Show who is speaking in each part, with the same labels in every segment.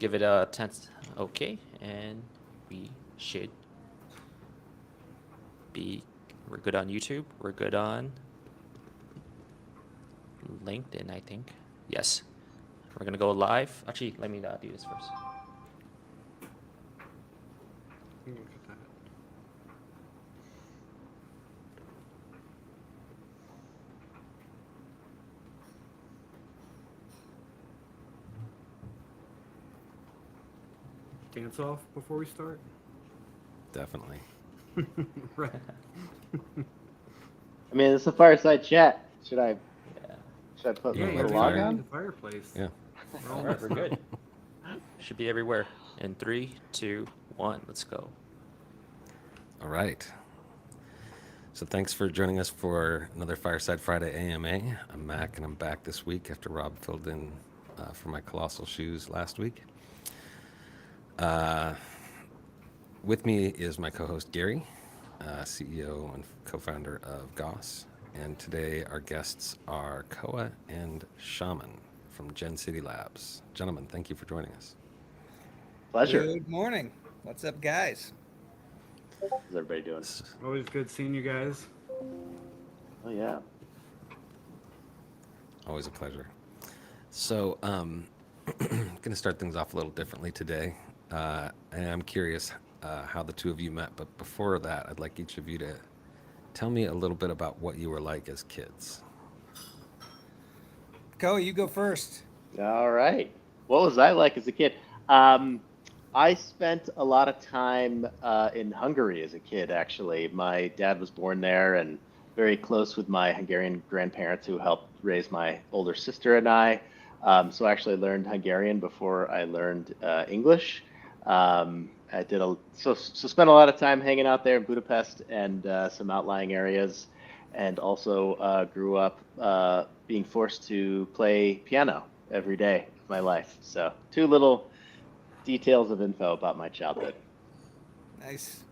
Speaker 1: give it a 10. Okay, and we should be. We're good on YouTube. We're good on LinkedIn, I think. Yes. We're gonna go live. Actually, let me do this first.
Speaker 2: Look at that. Dance off before we start?
Speaker 3: Definitely.
Speaker 2: Right.
Speaker 4: I mean, it's a fireside chat.
Speaker 1: Yeah.
Speaker 4: Should I put
Speaker 2: Yeah,
Speaker 3: No,
Speaker 4: put
Speaker 2: you
Speaker 4: a
Speaker 3: light
Speaker 2: have to
Speaker 4: log
Speaker 3: fire.
Speaker 2: need
Speaker 4: on?
Speaker 2: the fireplace.
Speaker 3: Yeah.
Speaker 2: We're
Speaker 1: All
Speaker 2: all
Speaker 1: right, we're
Speaker 2: messing up.
Speaker 1: good. Should be everywhere. In 3, 2, 1, let's go.
Speaker 3: All right. So thanks for joining us for another Fireside Friday AMA. I'm Mac, and I'm back this week after Rob filled in for my colossal shoes last week. Uh, with me is my co-host Gary, CEO and co-founder of Gauss. And today our guests are Koa and Shaman from GenCity Labs. Gentlemen, thank you for joining us.
Speaker 4: Pleasure.
Speaker 5: Good morning. What's up, guys?
Speaker 4: How's everybody doing?
Speaker 3: S-
Speaker 2: Always good seeing you guys.
Speaker 4: Oh yeah.
Speaker 3: Always a pleasure. So, going to start things off a little differently today. And I'm curious how the two of you met. But before that, I'd like each of you to tell me a little bit about what you were like as kids.
Speaker 5: Ko, you go first.
Speaker 4: All right. What was I like as a kid? Um, I spent a lot of time in Hungary as a kid, actually. My dad was born there and very close with my Hungarian grandparents who helped raise my older sister and I. So I actually learned Hungarian before I learned English. I did so spent a lot of time hanging out there in Budapest and some outlying areas, and also grew up being forced to play piano every day of my life. So two little details of info about my childhood.
Speaker 5: Nice.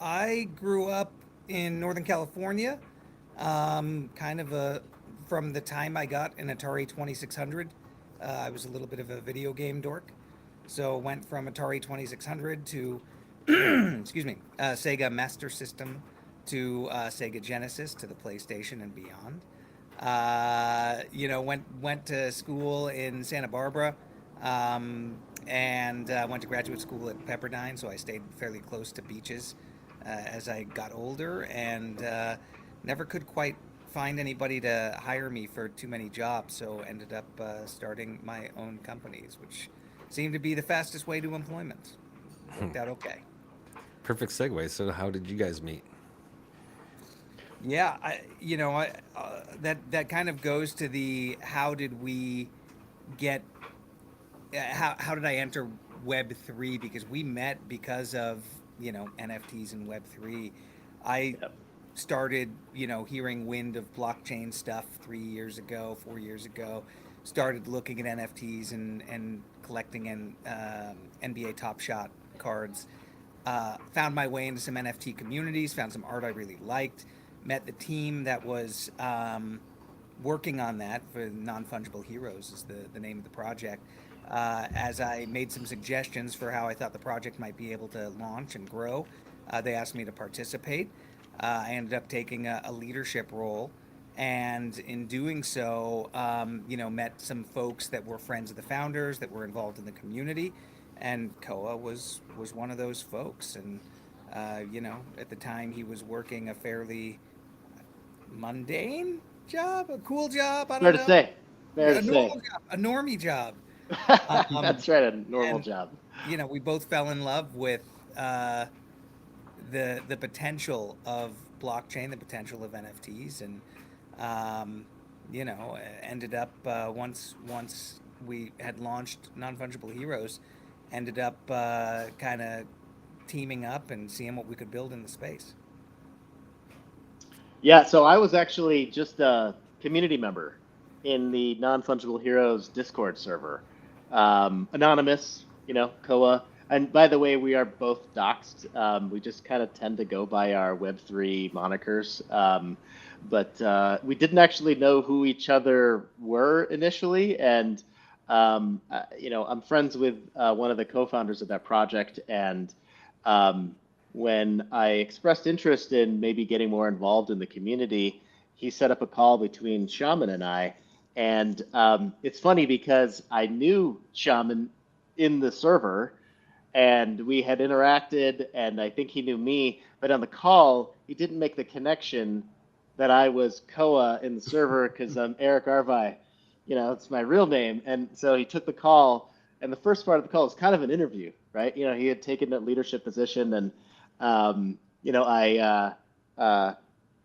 Speaker 5: I grew up in Northern California, kind of from the time I got an Atari 2600. I was a little bit of a video game dork. So went from Atari 2600 to, excuse me, Sega Master System to Sega Genesis to the PlayStation and beyond. Went to school in Santa Barbara, and went to graduate school at Pepperdine, so I stayed fairly close to beaches as I got older, and never could quite find anybody to hire me for too many jobs, so ended up starting my own companies, which seemed to be the fastest way to employment. Worked out okay.
Speaker 3: Perfect segue. So, how did you guys meet?
Speaker 5: Yeah, that kind of goes to the how did we get how did I enter Web3, because we met because of NFTs and Web3. I
Speaker 4: Yep.
Speaker 5: started hearing wind of blockchain stuff 3 years ago, 4 years ago. Started looking at NFTs and collecting NBA Top Shot cards. Found my way into some NFT communities. Found some art I really liked. Met the team that was working on that for Non-Fungible Heroes is the name of the project. As I made some suggestions for how I thought the project might be able to launch and grow, they asked me to participate. I ended up taking a leadership role, and in doing so, met some folks that were friends of the founders that were involved in the community, and Koa was one of those folks. And at the time he was working a fairly mundane job, a cool job, I
Speaker 4: Fair
Speaker 5: don't
Speaker 4: to
Speaker 5: know,
Speaker 4: say. Fair to
Speaker 5: a normal
Speaker 4: say.
Speaker 5: job, a normie job. Um,
Speaker 4: That's right, a normal
Speaker 5: and
Speaker 4: job.
Speaker 5: we both fell in love with uh, the potential of blockchain, the potential of NFTs, and ended up once we had launched Non-Fungible Heroes, ended up kind of teaming up and seeing what we could build in the space.
Speaker 4: Yeah, so I was actually just a community member in the Non-Fungible Heroes Discord server. Anonymous, Koa. And by the way, we are both doxxed. We just kind of tend to go by our Web3 monikers. But we didn't actually know who each other were initially. And I'm friends with one of the co-founders of that project, and um, when I expressed interest in maybe getting more involved in the community, he set up a call between Shaman and I. And it's funny because I knew Shaman in the server, and we had interacted, and I think he knew me. But on the call, he didn't make the connection that I was Koa in the server because I'm Eric Arvai. It's my real name. And so he took the call, and the first part of the call was kind of an interview, right? He had taken that leadership position, and the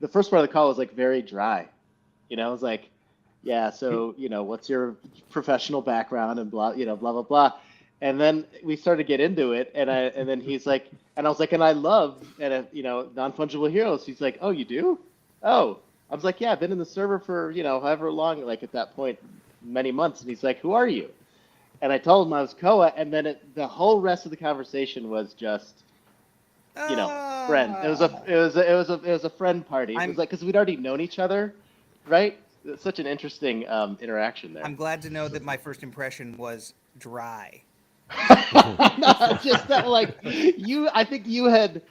Speaker 4: first part of the call was like very dry. It was like, yeah, so what's your professional background and blah, blah blah blah. And then we started to get into it, and then he's like, and I was like, and I love non-fungible heroes. He's like, oh, you do? Oh, I was like, yeah, I've been in the server for however long, like at that point, many months. And he's like, who are you? And I told him I was Koa, and then the whole rest of the conversation was just friend. It was a friend party. It was like because we'd already known each other, right? It's such an interesting interaction there.
Speaker 5: I'm glad to know that my first impression was dry.
Speaker 4: No, just that like I think you had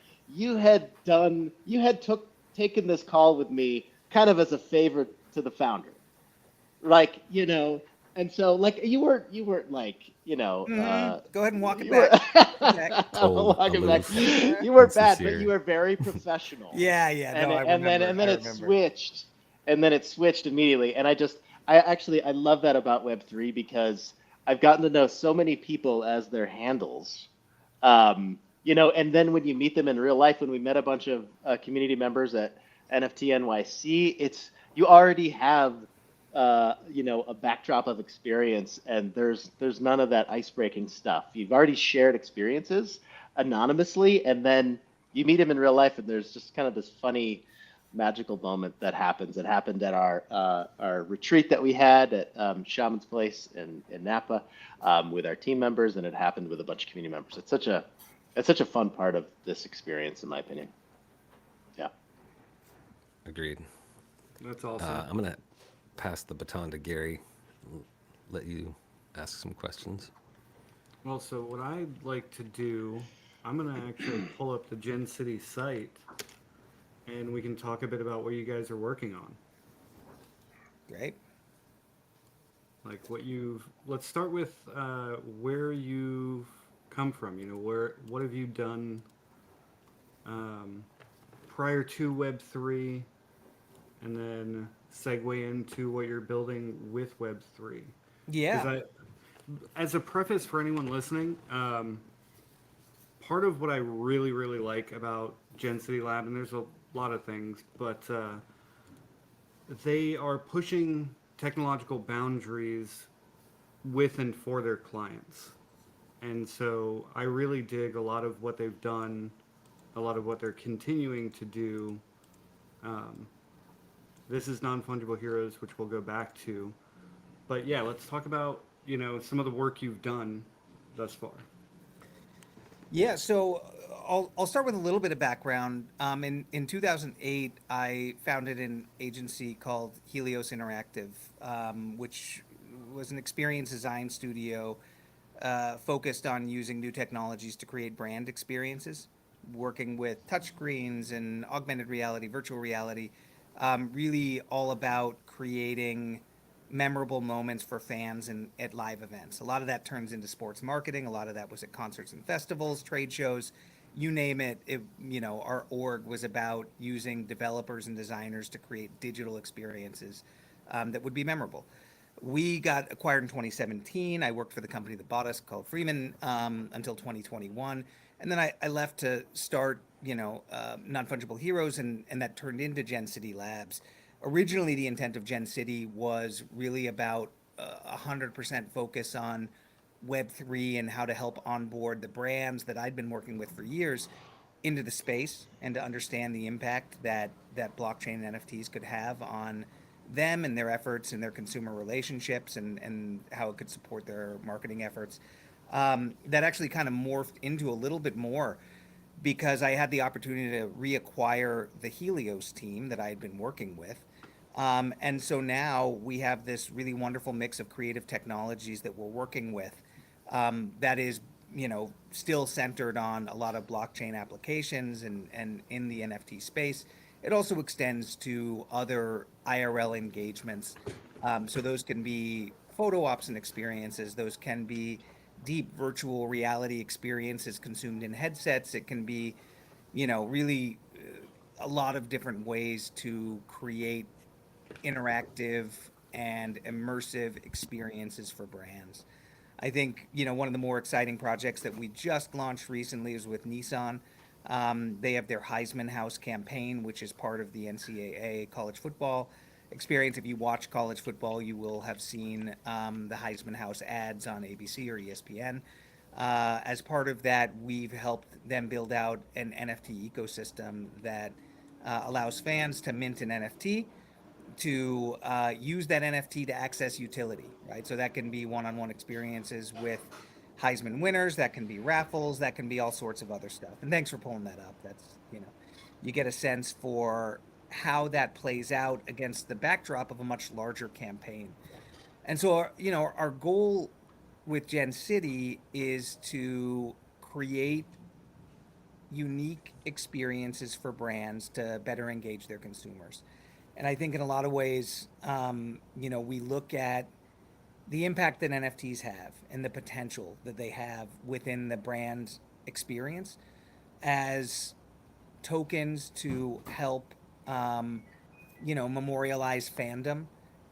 Speaker 4: taken this call with me kind of as a favor to the founder, like and so like you weren't like
Speaker 5: Go ahead and walk it
Speaker 4: you
Speaker 5: back.
Speaker 3: Cold,
Speaker 4: walk it back.
Speaker 3: aloof,
Speaker 4: You weren't bad, but
Speaker 3: insincere.
Speaker 4: you were very professional.
Speaker 5: Yeah. No, I remember.
Speaker 4: And then it switched, immediately. And I love that about Web3 because I've gotten to know so many people as their handles. And then when you meet them in real life, when we met a bunch of community members at NFT NYC, you already have a backdrop of experience, and there's none of that ice-breaking stuff. You've already shared experiences anonymously, and then you meet him in real life, and there's just kind of this funny, magical moment that happens. It happened at our retreat that we had at Shaman's Place in Napa with our team members, and it happened with a bunch of community members. It's such a fun part of this experience, in my opinion. Yeah.
Speaker 3: Agreed.
Speaker 2: That's awesome.
Speaker 3: I'm gonna pass the baton to Gary. Let you ask some questions.
Speaker 2: Well, so what I'd like to do, I'm going to actually pull up the GenCity site, and we can talk a bit about what you guys are working on.
Speaker 5: Great.
Speaker 2: Like let's start with where you've come from. What have you done prior to Web3, and then segue into what you're building with Web3.
Speaker 5: Yeah.
Speaker 2: As a preface for anyone listening, part of what I really, really like about GenCity Lab, and there's a lot of things, but they are pushing technological boundaries with and for their clients. And so I really dig a lot of what they've done, a lot of what they're continuing to do. This is Non-Fungible Heroes, which we'll go back to. But yeah, let's talk about, some of the work you've done thus far.
Speaker 5: Yeah, so I'll start with a little bit of background. In 2008, I founded an agency called Helios Interactive, which was an experience design studio focused on using new technologies to create brand experiences, working with touchscreens and augmented reality, virtual reality, really all about creating memorable moments for fans and at live events. A lot of that turns into sports marketing. A lot of that was at concerts and festivals, trade shows, you name it. Our org was about using developers and designers to create digital experiences that would be memorable. We got acquired in 2017. I worked for the company that bought us called Freeman until 2021. And then I left to start, Non-Fungible Heroes, and that turned into GenCity Labs. Originally, the intent of GenCity was really about 100% focus on Web3 and how to help onboard the brands that I'd been working with for years into the space and to understand the impact that blockchain and NFTs could have on them and their efforts and their consumer relationships and how it could support their marketing efforts. That actually kind of morphed into a little bit more because I had the opportunity to reacquire the Helios team that I had been working with. And so now we have this really wonderful mix of creative technologies that we're working with, that is, still centered on a lot of blockchain applications and in the NFT space. It also extends to other IRL engagements. So those can be photo ops and experiences. Those can be deep virtual reality experiences consumed in headsets. It can be, really a lot of different ways to create interactive and immersive experiences for brands. I think, one of the more exciting projects that we just launched recently is with Nissan. They have their Heisman House campaign, which is part of the NCAA college football experience. If you watch college football, you will have seen the Heisman House ads on ABC or ESPN. As part of that, we've helped them build out an NFT ecosystem that allows fans to mint an NFT, to use that NFT to access utility, right? So that can be one-on-one experiences with Heisman winners, that can be raffles, that can be all sorts of other stuff. And thanks for pulling that up. That's, you get a sense for how that plays out against the backdrop of a much larger campaign. And so, our goal with GenCity is to create unique experiences for brands to better engage their consumers. And I think in a lot of ways, we look at the impact that NFTs have and the potential that they have within the brand experience as tokens to help, memorialize fandom,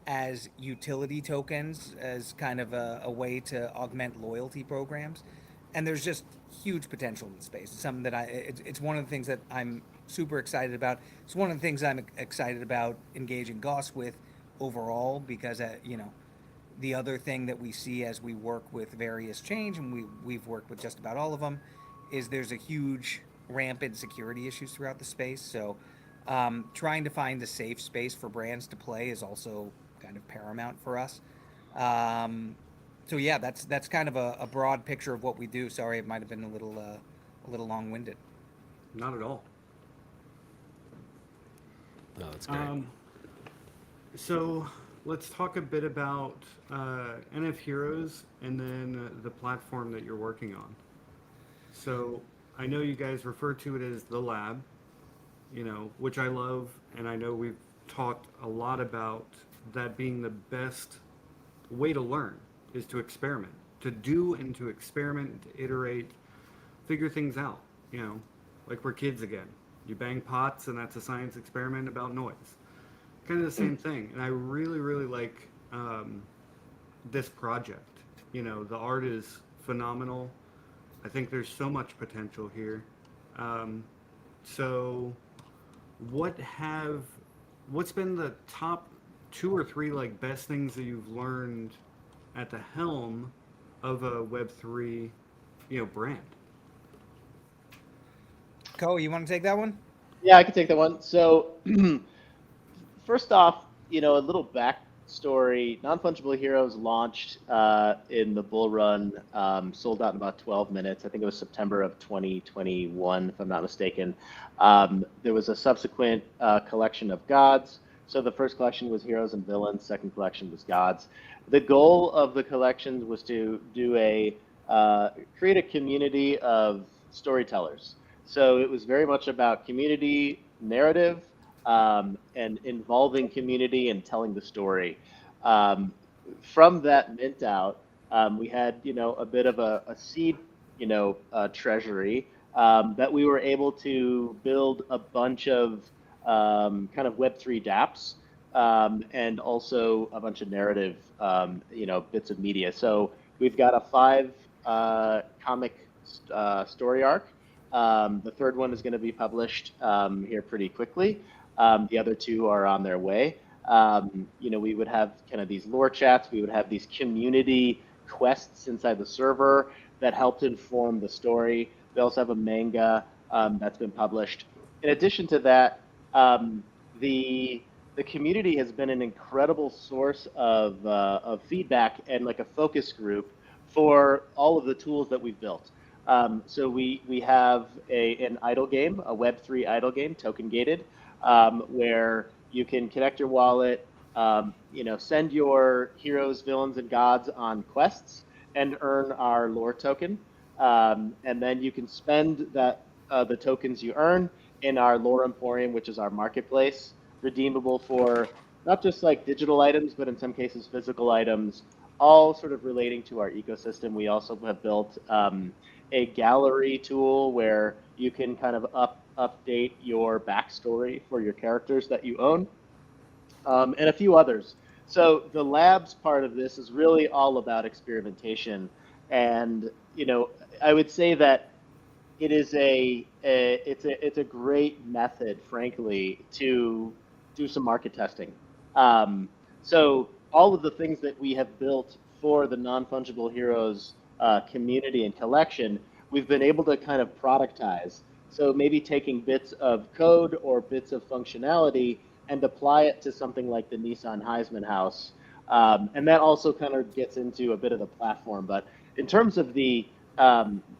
Speaker 5: as utility tokens, as kind of a way to augment loyalty programs. And there's just huge potential in the space. It's something that it's one of the things that I'm super excited about. It's one of the things I'm excited about engaging Gauss with overall, because, the other thing that we see as we work with various change, and we've worked with just about all of them, is there's a huge rampant security issues throughout the space. So trying to find a safe space for brands to play is also kind of paramount for us. So yeah, that's kind of a broad picture of what we do. Sorry, it might have been a little long-winded.
Speaker 2: Not at all.
Speaker 3: No, that's great.
Speaker 2: So let's talk a bit about NF Heroes and then the platform that you're working on. So I know you guys refer to it as the lab, which I love, and I know we've talked a lot about that being the best way to learn is to experiment, to do and to experiment, to iterate, figure things out, like we're kids again. You bang pots and that's a science experiment about noise. Kind of the same thing. And I really, really like this project. The art is phenomenal. I think there's so much potential here. So what's been the top 2 or 3 best things that you've learned at the helm of a Web3 brand?
Speaker 5: Ko, you want to take that one?
Speaker 4: Yeah, I can take that one. So, first off, a little backstory. Non-Fungible Heroes launched in the bull run, sold out in about 12 minutes. I think it was September of 2021, if I'm not mistaken. There was a subsequent collection of gods. So the first collection was Heroes and Villains. Second collection was Gods. The goal of the collections was to do create a community of storytellers. So it was very much about community narrative, and involving community and telling the story. From that mint out, we had a bit of a seed treasury that we were able to build a bunch of kind of Web3 dApps, and also a bunch of narrative bits of media. So we've got a 5 comic story arc. The third one is going to be published here pretty quickly. The other 2 are on their way. We would have kind of these lore chats. We would have these community quests inside the server that helped inform the story. We also have a manga that's been published. In addition to that, the community has been an incredible source of feedback and like a focus group for all of the tools that we've built. So we have an idle game, a Web3 idle game, token gated, where You can connect your wallet, send your heroes, villains, and gods on quests and earn our lore token. And then you can spend the tokens you earn in our lore emporium, which is our marketplace, redeemable for not just like digital items, but in some cases physical items, all sort of relating to our ecosystem. We also have built a gallery tool where you can kind of update your backstory for your characters that you own, and a few others. So the labs part of this is really all about experimentation, and I would say that it is it's a great method, frankly, to do some market testing. So all of the things that we have built for the non-fungible heroes community and collection, we've been able to kind of productize. So maybe taking bits of code or bits of functionality and apply it to something like the Nissan Heisman House. And that also kind of gets into a bit of the platform. But in terms of the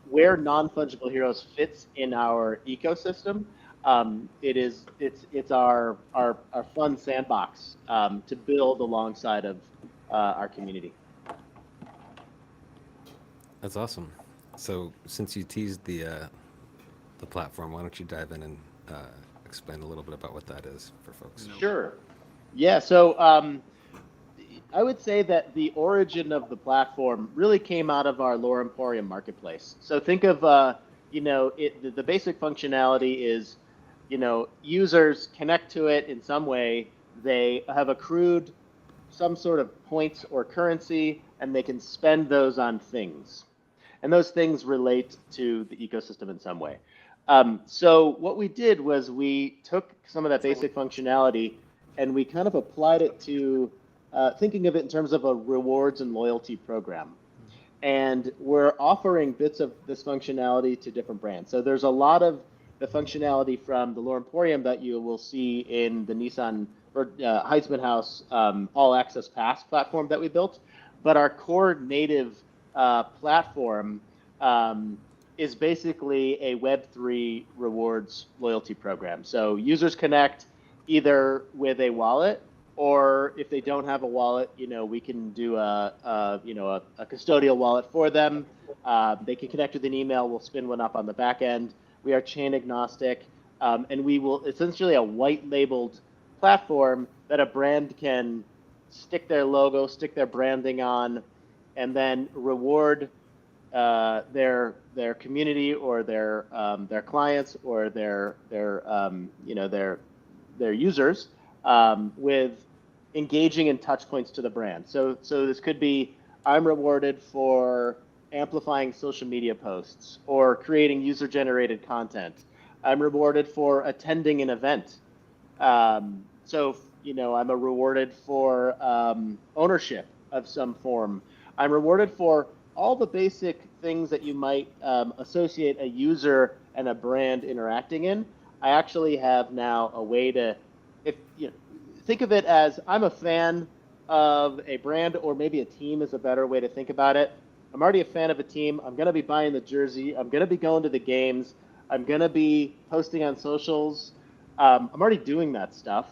Speaker 4: where non-fungible heroes fits in our ecosystem, it's our fun sandbox to build alongside of our community.
Speaker 3: That's awesome. So since you teased the platform, why don't you dive in and explain a little bit about what that is for folks?
Speaker 4: Sure. Yeah. So I would say that the origin of the platform really came out of our Lore Emporium marketplace. So think of the basic functionality is, users connect to it in some way. They have accrued some sort of points or currency, and they can spend those on things. And those things relate to the ecosystem in some way. So what we did was we took some of that basic functionality and we kind of applied it to thinking of it in terms of a rewards and loyalty program. And we're offering bits of this functionality to different brands. So there's a lot of the functionality from the Lore Emporium that you will see in the Nissan or Heisman House All Access Pass platform that we built. But our core native platform is basically a Web3 rewards loyalty program. So users connect either with a wallet, or if they don't have a wallet, we can do a custodial wallet for them. They can connect with an email. We'll spin one up on the back end. We are chain agnostic, and we will essentially a white labeled platform that a brand can stick their logo, stick their branding on, and then reward their community or their clients or their users with engaging in touch points to the brand. So this could be, I'm rewarded for amplifying social media posts or creating user-generated content. I'm rewarded for attending an event. I'm rewarded for ownership of some form. I'm rewarded for all the basic things that you might associate a user and a brand interacting in. I actually have now a way to, think of it as I'm a fan of a brand, or maybe a team is a better way to think about it. I'm already a fan of a team. I'm going to be buying the jersey. I'm going to be going to the games. I'm going to be posting on socials. I'm already doing that stuff.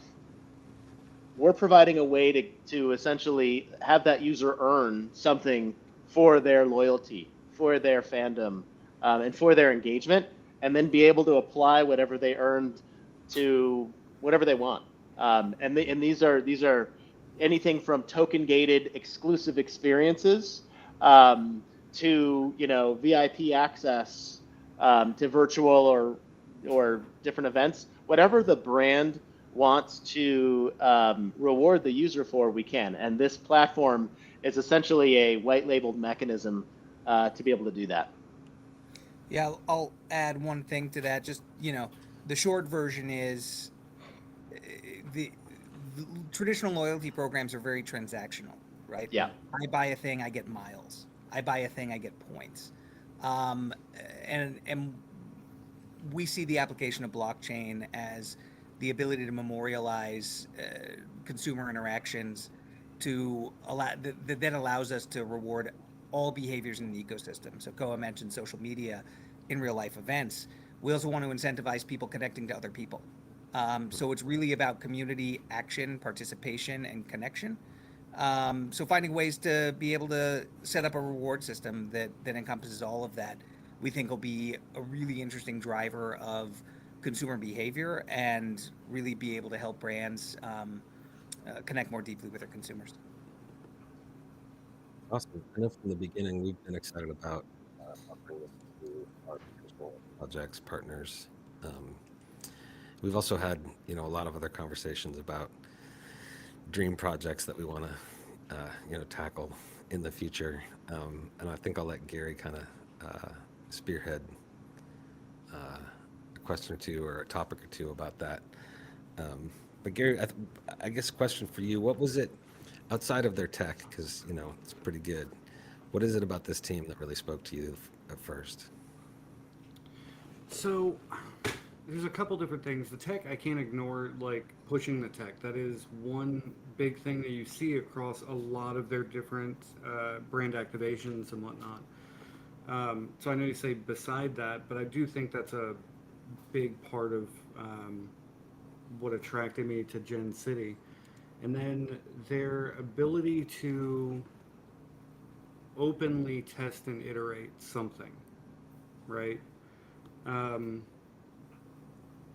Speaker 4: We're providing a way to essentially have that user earn something for their loyalty, for their fandom, and for their engagement, and then be able to apply whatever they earned to whatever they want. And these are anything from token gated exclusive experiences to VIP access to virtual or different events. Whatever the brand wants to reward the user for, we can. And this platform is essentially a white labeled mechanism to be able to do that.
Speaker 5: Yeah, I'll add one thing to that. Just, the short version is the traditional loyalty programs are very transactional, right?
Speaker 4: Yeah.
Speaker 5: I buy a thing, I get miles. I buy a thing, I get points. And we see the application of blockchain as the ability to memorialize consumer interactions to allow that then allows us to reward all behaviors in the ecosystem. So Koa mentioned social media in real life events. We also want to incentivize people connecting to other people. So it's really about community action, participation, and connection. So finding ways to be able to set up a reward system that encompasses all of that, we think will be a really interesting driver of consumer behavior and really be able to help brands connect more deeply with their consumers.
Speaker 3: Awesome. I know from the beginning we've been excited about offering this to our potential projects, partners. Um, we've also had, a lot of other conversations about dream projects that we want to, tackle in the future. And I think I'll let Gary kind of spearhead a question or two or a topic or two about that. But Gary, I guess question for you: what was it outside of their tech? Because it's pretty good. What is it about this team that really spoke to you at first?
Speaker 2: So there's a couple different things. The tech, I can't ignore, like pushing the tech. That is one big thing that you see across a lot of their different brand activations and whatnot. So I know you say beside that, but I do think that's a big part of what attracted me to GenCity. And then their ability to openly test and iterate something, right?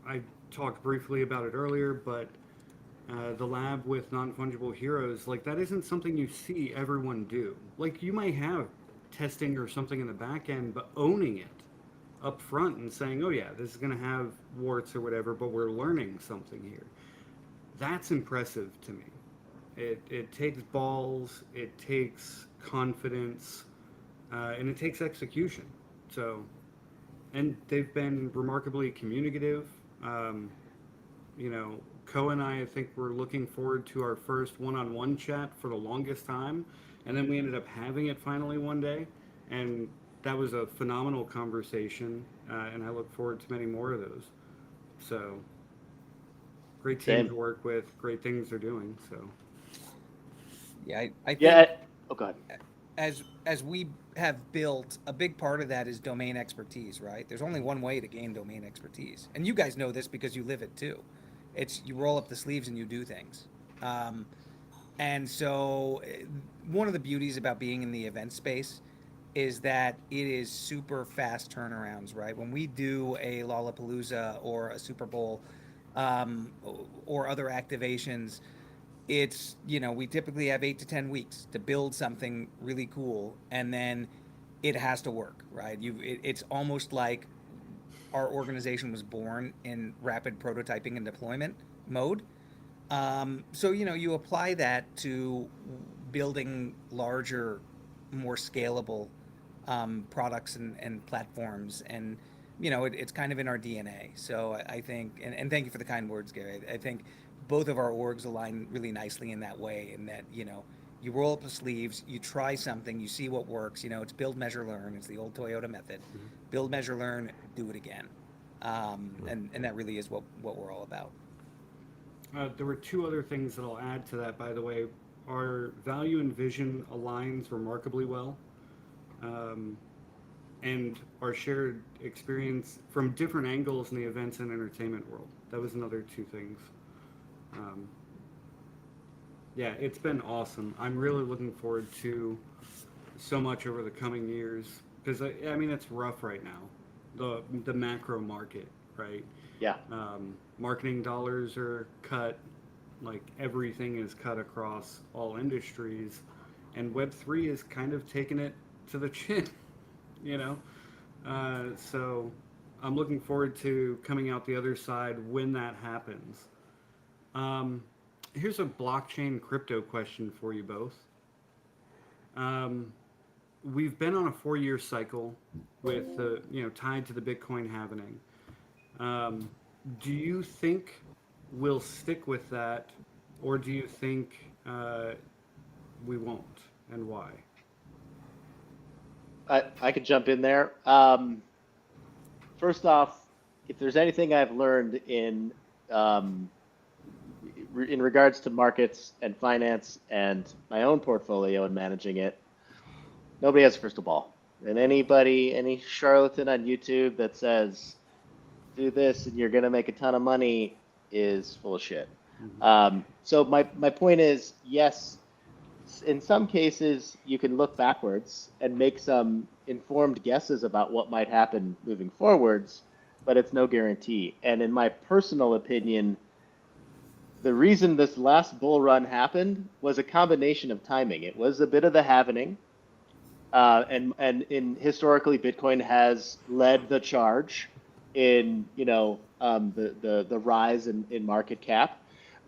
Speaker 2: I talked briefly about it earlier, but the lab with non-fungible heroes, like that isn't something you see everyone do. Like you might have testing or something in the back end, but owning it up front and saying, oh yeah, this is going to have warts or whatever, but we're learning something here. That's impressive to me. It takes balls, it takes confidence, and it takes execution. So, and they've been remarkably communicative. Ko and I think we're looking forward to our first one-on-one chat for the longest time, and then we ended up having it finally one day, and that was a phenomenal conversation, and I look forward to many more of those. So, great team
Speaker 4: Same.
Speaker 2: to work with, great things they're doing. So,
Speaker 5: Yeah, I think
Speaker 4: Yeah. Oh, God.
Speaker 5: as we have built, a big part of that is domain expertise, right? There's only one way to gain domain expertise, and you guys know this because you live it too. It's you roll up the sleeves and you do things. And so, one of the beauties about being in the event space is that it is super fast turnarounds, right? When we do a Lollapalooza or a Super Bowl um, or other activations, it's we typically have 8 to 10 weeks to build something really cool, and then it has to work, right? It's almost like our organization was born in rapid prototyping and deployment mode. So you apply that to building larger, more scalable products and platforms, and it's kind of in our DNA. So I think, and thank you for the kind words, Gary. I think both of our orgs align really nicely in that way, in that you roll up the sleeves, you try something, you see what works. It's build, measure, learn. It's the old Toyota method. Build, measure, learn, do it again. And that really is what we're all about.
Speaker 2: there were two other things that I'll add to that, by the way. Our value and vision aligns remarkably well. And our shared experience from different angles in the events and entertainment world. That was another two things. Yeah, it's been awesome. I'm really looking forward to so much over the coming years because I mean it's rough right now, the macro market, right?
Speaker 4: Yeah.
Speaker 2: Marketing dollars are cut, like everything is cut across all industries, and Web3 is kind of taking it to the chin, you know. So I'm looking forward to coming out the other side when that happens. Here's a blockchain crypto question for you both. We've been on a 4-year cycle with the, tied to the Bitcoin halvening. Do you think we'll stick with that, or do you think we won't, and why?
Speaker 4: I could jump in there. First off, if there's anything I've learned in regards to markets and finance and my own portfolio and managing it, nobody has a crystal ball. And any charlatan on YouTube that says, do this and you're going to make a ton of money, is full of shit.
Speaker 2: Mhm.
Speaker 4: So my point is, yes, in some cases you can look backwards and make some informed guesses about what might happen moving forwards, but it's no guarantee. And in my personal opinion, the reason this last bull run happened was a combination of timing. It was a bit of the happening, and in historically, Bitcoin has led the charge in the rise in market cap,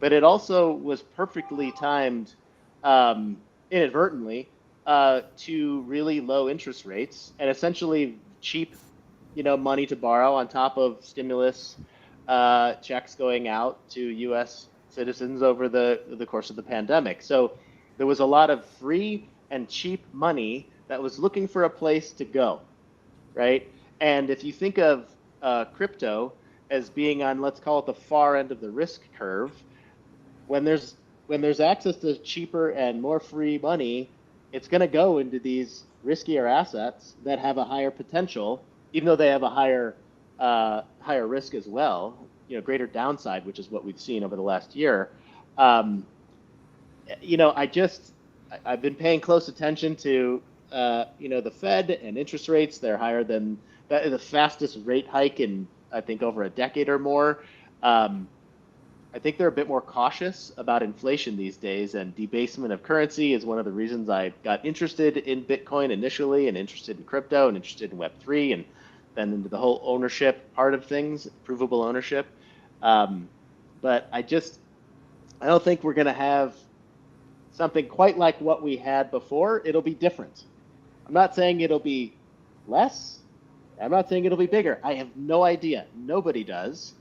Speaker 4: but it also was perfectly timed, inadvertently, to really low interest rates and essentially cheap, money to borrow on top of stimulus checks going out to U.S. citizens over the course of the pandemic. So there was a lot of free and cheap money that was looking for a place to go, right? And if you think of crypto as being on, let's call it the far end of the risk curve, when there's access to cheaper and more free money, it's going to go into these riskier assets that have a higher potential, even though they have a higher risk as well, greater downside, which is what we've seen over the last year. Um, I've been paying close attention to the Fed and interest rates. They're higher than the fastest rate hike in, I think, over a decade or more. Um, I think they're a bit more cautious about inflation these days, and debasement of currency is one of the reasons I got interested in Bitcoin initially, and interested in crypto, and interested in Web3, and then into the whole ownership part of things, provable ownership. Um, but I don't think we're going to have something quite like what we had before. It'll be different. I'm not saying it'll be less. I'm not saying it'll be bigger. I have no idea. Nobody does.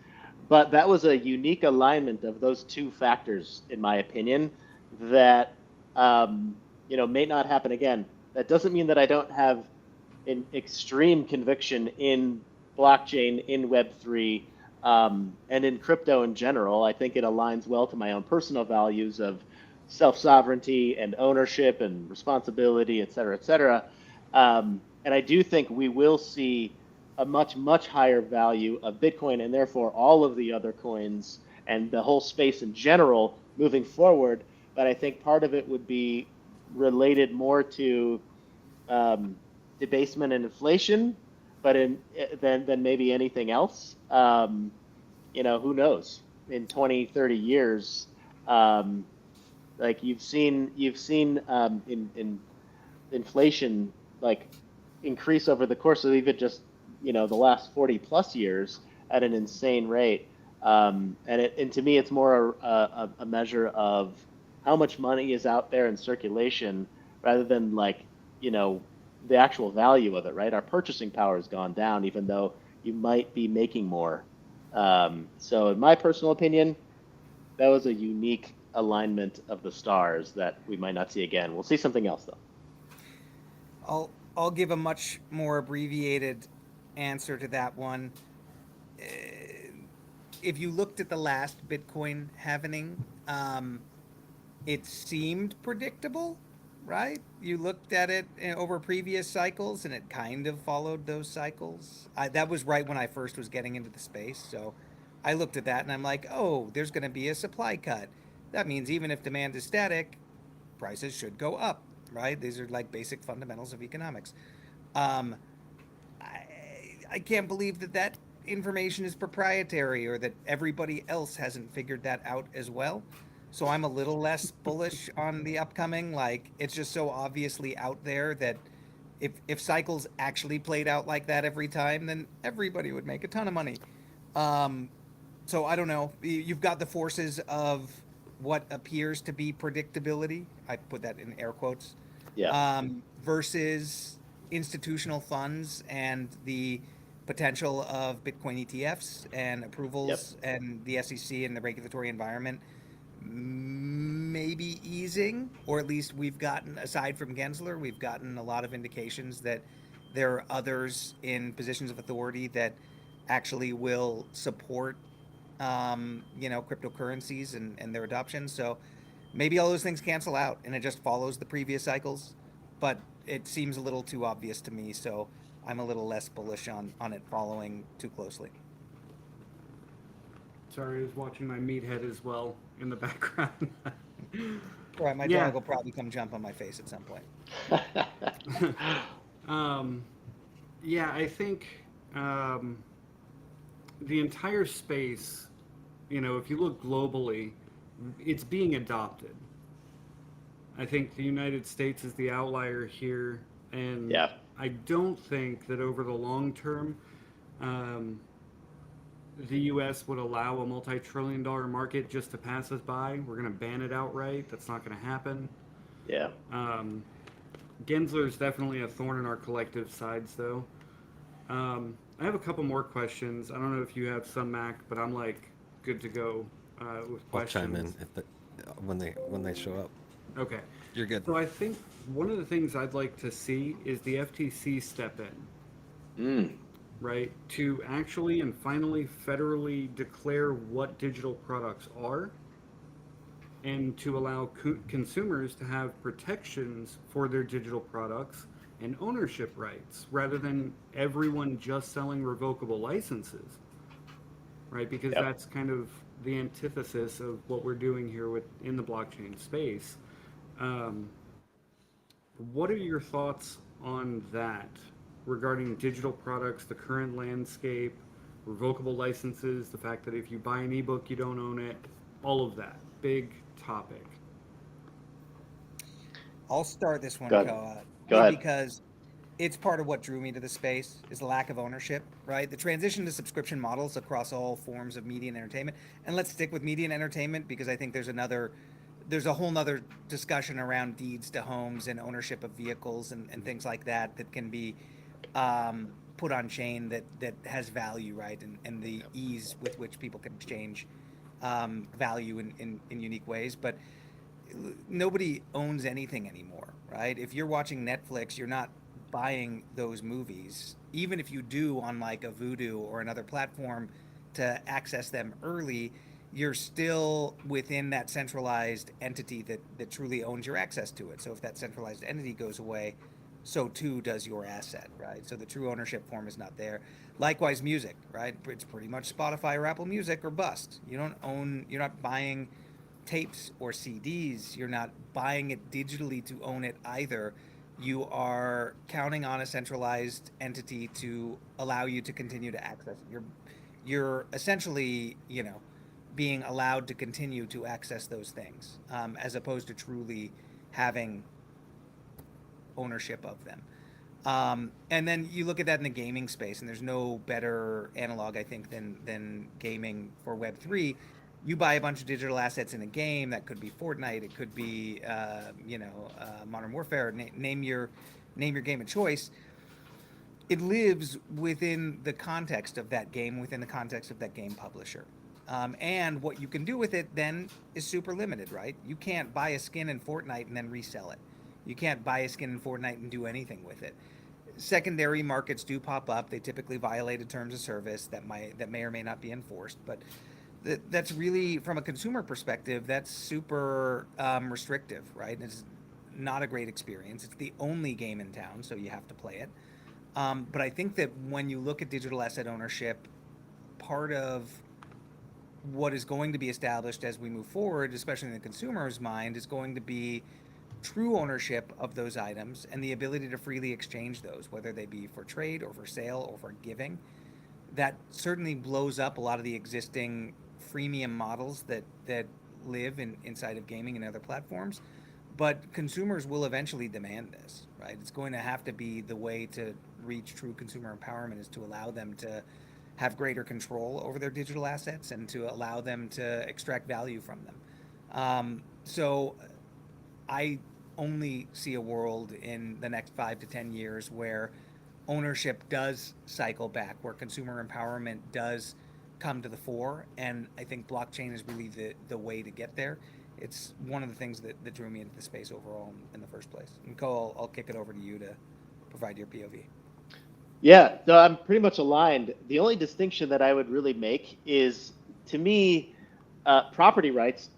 Speaker 4: But that was a unique alignment of those two factors, in my opinion, that may not happen again. That doesn't mean that I don't have an extreme conviction in blockchain, in Web3, and in crypto in general. I think it aligns well to my own personal values of self-sovereignty and ownership and responsibility, et cetera, et cetera. And I do think we will see a much, much higher value of Bitcoin and therefore all of the other coins and the whole space in general moving forward. But I think part of it would be related more to debasement and inflation, but than maybe anything else. Who knows? In 20, 30 years, like you've seen in inflation like increase over the course of even just the last 40 plus years at an insane rate. And to me, it's more a measure of how much money is out there in circulation rather than the actual value of it, right? Our purchasing power has gone down, even though you might be making more. So in my personal opinion, that was a unique alignment of the stars that we might not see again. We'll see something else though.
Speaker 5: I'll give a much more abbreviated answer to that one. If you looked at the last Bitcoin halvening, it seemed predictable, right? You looked at it over previous cycles, and it kind of followed those cycles. That was right when I first was getting into the space, so I looked at that and I'm like, oh, there's going to be a supply cut. That means even if demand is static, prices should go up, right? These are like basic fundamentals of economics. Um, I can't believe that information is proprietary or that everybody else hasn't figured that out as well. So I'm a little less bullish on the upcoming. Like, it's just so obviously out there that if cycles actually played out like that every time, then everybody would make a ton of money. Um, so I don't know. You've got the forces of what appears to be predictability. I put that in air quotes.
Speaker 4: Yeah.
Speaker 5: Versus institutional funds and the potential of Bitcoin ETFs and
Speaker 4: Yep.
Speaker 5: approvals and the SEC and the regulatory environment maybe easing, or at least we've gotten, aside from Gensler, we've gotten a lot of indications that there are others in positions of authority that actually will support cryptocurrencies and their adoption. So maybe all those things cancel out and it just follows the previous cycles, but it seems a little too obvious to me. So I'm a little less bullish on it following too closely.
Speaker 2: Sorry, I was watching my meathead as well in the background.
Speaker 5: Right, my
Speaker 2: Yeah.
Speaker 5: dog will probably come jump on my face at some point.
Speaker 2: um, yeah, I think the entire space, if you look globally, it's being adopted. I think the United States is the outlier here, and
Speaker 4: Yeah.
Speaker 2: I don't think that over the long term, um, the U.S. would allow a multi-trillion-dollar market just to pass us by. We're going to ban it outright. That's not going to happen.
Speaker 4: Yeah.
Speaker 2: Um, Gensler is definitely a thorn in our collective sides, though. I have a couple more questions. I don't know if you have some, Mac, but I'm like good to go with
Speaker 3: I'll chime in
Speaker 2: questions.
Speaker 3: if the, when they show up.
Speaker 2: Okay.
Speaker 3: You're good.
Speaker 2: So I think one of the things I'd like to see is the FTC step in,
Speaker 4: Mm.
Speaker 2: right? To actually and finally federally declare what digital products are and to allow consumers to have protections for their digital products and ownership rights rather than everyone just selling revocable licenses, right? Because
Speaker 4: Yep.
Speaker 2: that's kind of the antithesis of what we're doing here in the blockchain space. Um, what are your thoughts on that regarding digital products, the current landscape, revocable licenses, the fact that if you buy an ebook, you don't own it, all of that? Big topic.
Speaker 5: I'll start this one,
Speaker 4: Go ahead.
Speaker 5: Koa,
Speaker 4: Go ahead.
Speaker 5: because it's part of what drew me to the space is the lack of ownership, right? The transition to subscription models across all forms of media and entertainment. And let's stick with media and entertainment because I think there's a whole nother discussion around deeds to homes and ownership of vehicles and things like that that can be put on chain that has value, right? And the ease with which people can exchange value in unique ways. But nobody owns anything anymore, right? If you're watching Netflix, you're not buying those movies. Even if you do on like a Vudu or another platform to access them early, you're still within that centralized entity that truly owns your access to it. So if that centralized entity goes away, so too does your asset, right? So the true ownership form is not there. Likewise, music, right? It's pretty much Spotify or Apple Music or bust. You're not buying tapes or CDs. You're not buying it digitally to own it either. You are counting on a centralized entity to allow you to continue to access it. You're essentially, being allowed to continue to access those things, as opposed to truly having ownership of them. And then you look at that in the gaming space, and there's no better analog, I think, than gaming for Web3. You buy a bunch of digital assets in a game. That could be Fortnite. It could be, Modern Warfare. Name your game of choice. It lives within the context of that game, within the context of that game publisher. And what you can do with it then is super limited, right? You can't buy a skin in Fortnite and then resell it. You can't buy a skin in Fortnite and do anything with it. Secondary markets do pop up. They typically violate terms of service that may or may not be enforced. But that's really, from a consumer perspective, that's super restrictive, right? It's not a great experience. It's the only game in town, so you have to play it. But I think that when you look at digital asset ownership, part of what is going to be established as we move forward, especially in the consumer's mind, is going to be true ownership of those items and the ability to freely exchange those, whether they be for trade or for sale or for giving. That certainly blows up a lot of the existing freemium models that live inside of gaming and other platforms. But consumers will eventually demand this, right? It's going to have to be the way to reach true consumer empowerment, is to allow them to have greater control over their digital assets and to allow them to extract value from them. So I only see a world in the next 5 to 10 years where ownership does cycle back, where consumer empowerment does come to the fore. And I think blockchain is really the way to get there. It's one of the things that drew me into the space overall in the first place. And Cole, I'll kick it over to you to provide your POV.
Speaker 4: Yeah, no, I'm pretty much aligned. The only distinction that I would really make is, to me, property rights,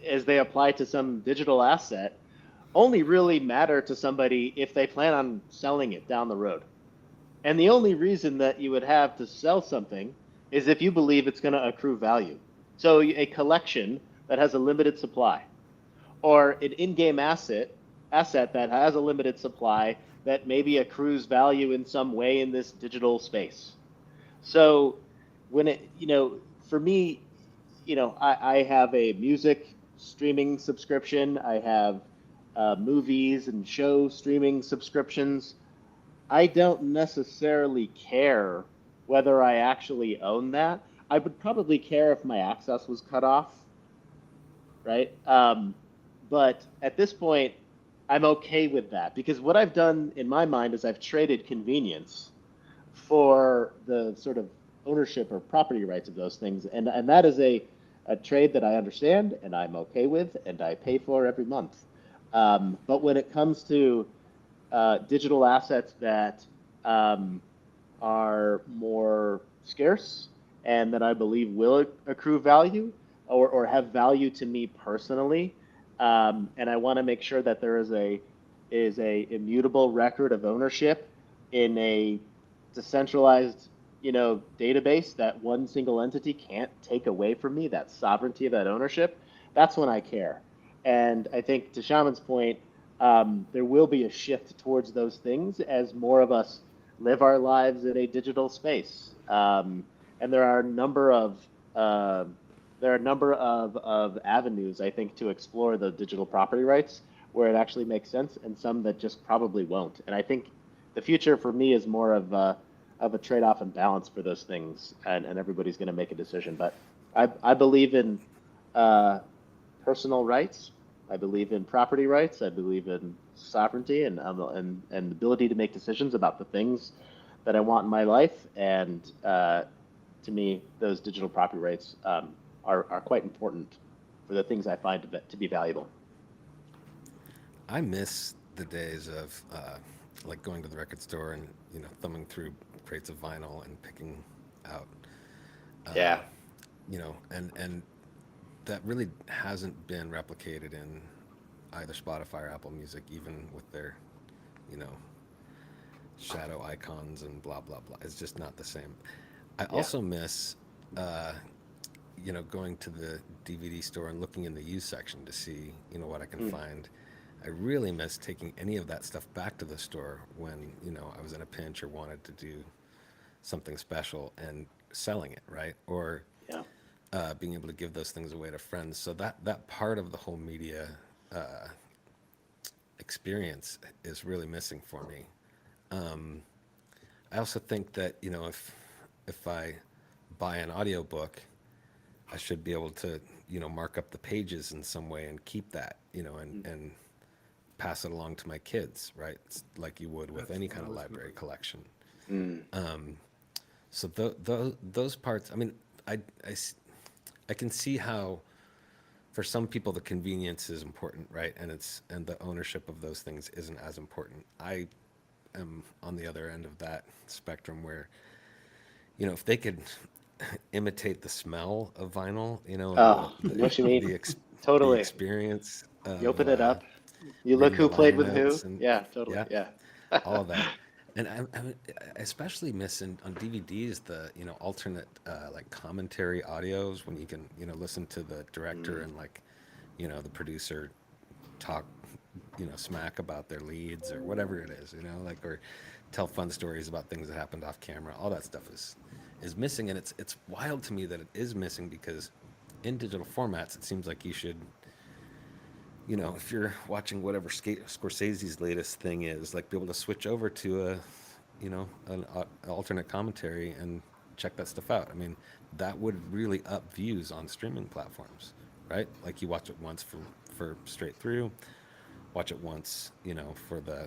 Speaker 4: as they apply to some digital asset, only really matter to somebody if they plan on selling it down the road. And the only reason that you would have to sell something is if you believe it's going to accrue value. So a collection that has a limited supply, or an in-game asset that has a limited supply that maybe accrues value in some way in this digital space. So when it, for me, I have a music streaming subscription. I have movies and show streaming subscriptions. I don't necessarily care whether I actually own that. I would probably care if my access was cut off, right? But at this point, I'm okay with that because what I've done in my mind is I've traded convenience for the sort of ownership or property rights of those things, and that is a trade that I understand and I'm okay with and I pay for every month. But when it comes to digital assets that are more scarce and that I believe will accrue value or have value to me personally, and I want to make sure that there is a immutable record of ownership in a decentralized database that one single entity can't take away from me, that sovereignty of that ownership. That's when I care. And I think to Shaman's point, there will be a shift towards those things as more of us live our lives in a digital space. And there are a number of avenues, I think, to explore the digital property rights where it actually makes sense, and some that just probably won't. And I think the future for me is more of a trade-off and balance for those things, and everybody's going to make a decision. But I believe in personal rights. I believe in property rights. I believe in sovereignty and the ability to make decisions about the things that I want in my life. And to me, those digital property rights are quite important for the things I find to be valuable.
Speaker 3: I miss the days of like going to the record store and thumbing through crates of vinyl and picking out
Speaker 4: Yeah.
Speaker 3: and that really hasn't been replicated in either Spotify or Apple Music, even with their shadow icons and blah blah blah. It's just not the same. I also miss going to the DVD store and looking in the used section to see what I can find. I really miss taking any of that stuff back to the store when I was in a pinch or wanted to do something special and selling it, right? Or being able to give those things away to friends. So that part of the whole media experience is really missing for me. I also think that if I buy an audiobook, I should be able to mark up the pages in some way and keep that and pass it along to my kids, right? It's like you would with any kind of library collection. So those parts, I mean, I can see how for some people the convenience is important, right? And the ownership of those things isn't as important. I am on the other end of that spectrum where if they could imitate the smell of vinyl,
Speaker 4: Oh, I know what you mean.
Speaker 3: the
Speaker 4: Totally.
Speaker 3: experience of,
Speaker 4: You open it up. You look
Speaker 3: reading
Speaker 4: who
Speaker 3: the
Speaker 4: played
Speaker 3: liner
Speaker 4: with who.
Speaker 3: notes and
Speaker 4: Yeah, totally. Yeah.
Speaker 3: all of that. And I especially miss on DVDs the alternate like commentary audios when you can listen to the director and like the producer talk smack about their leads or whatever it is like, or tell fun stories about things that happened off camera. All that stuff is missing, and it's wild to me that it is missing because in digital formats it seems like you should if you're watching whatever Scorsese's latest thing is, like be able to switch over to an alternate commentary and check that stuff out. I mean, that would really up views on streaming platforms, right? Like you watch it once for straight through, watch it once, for the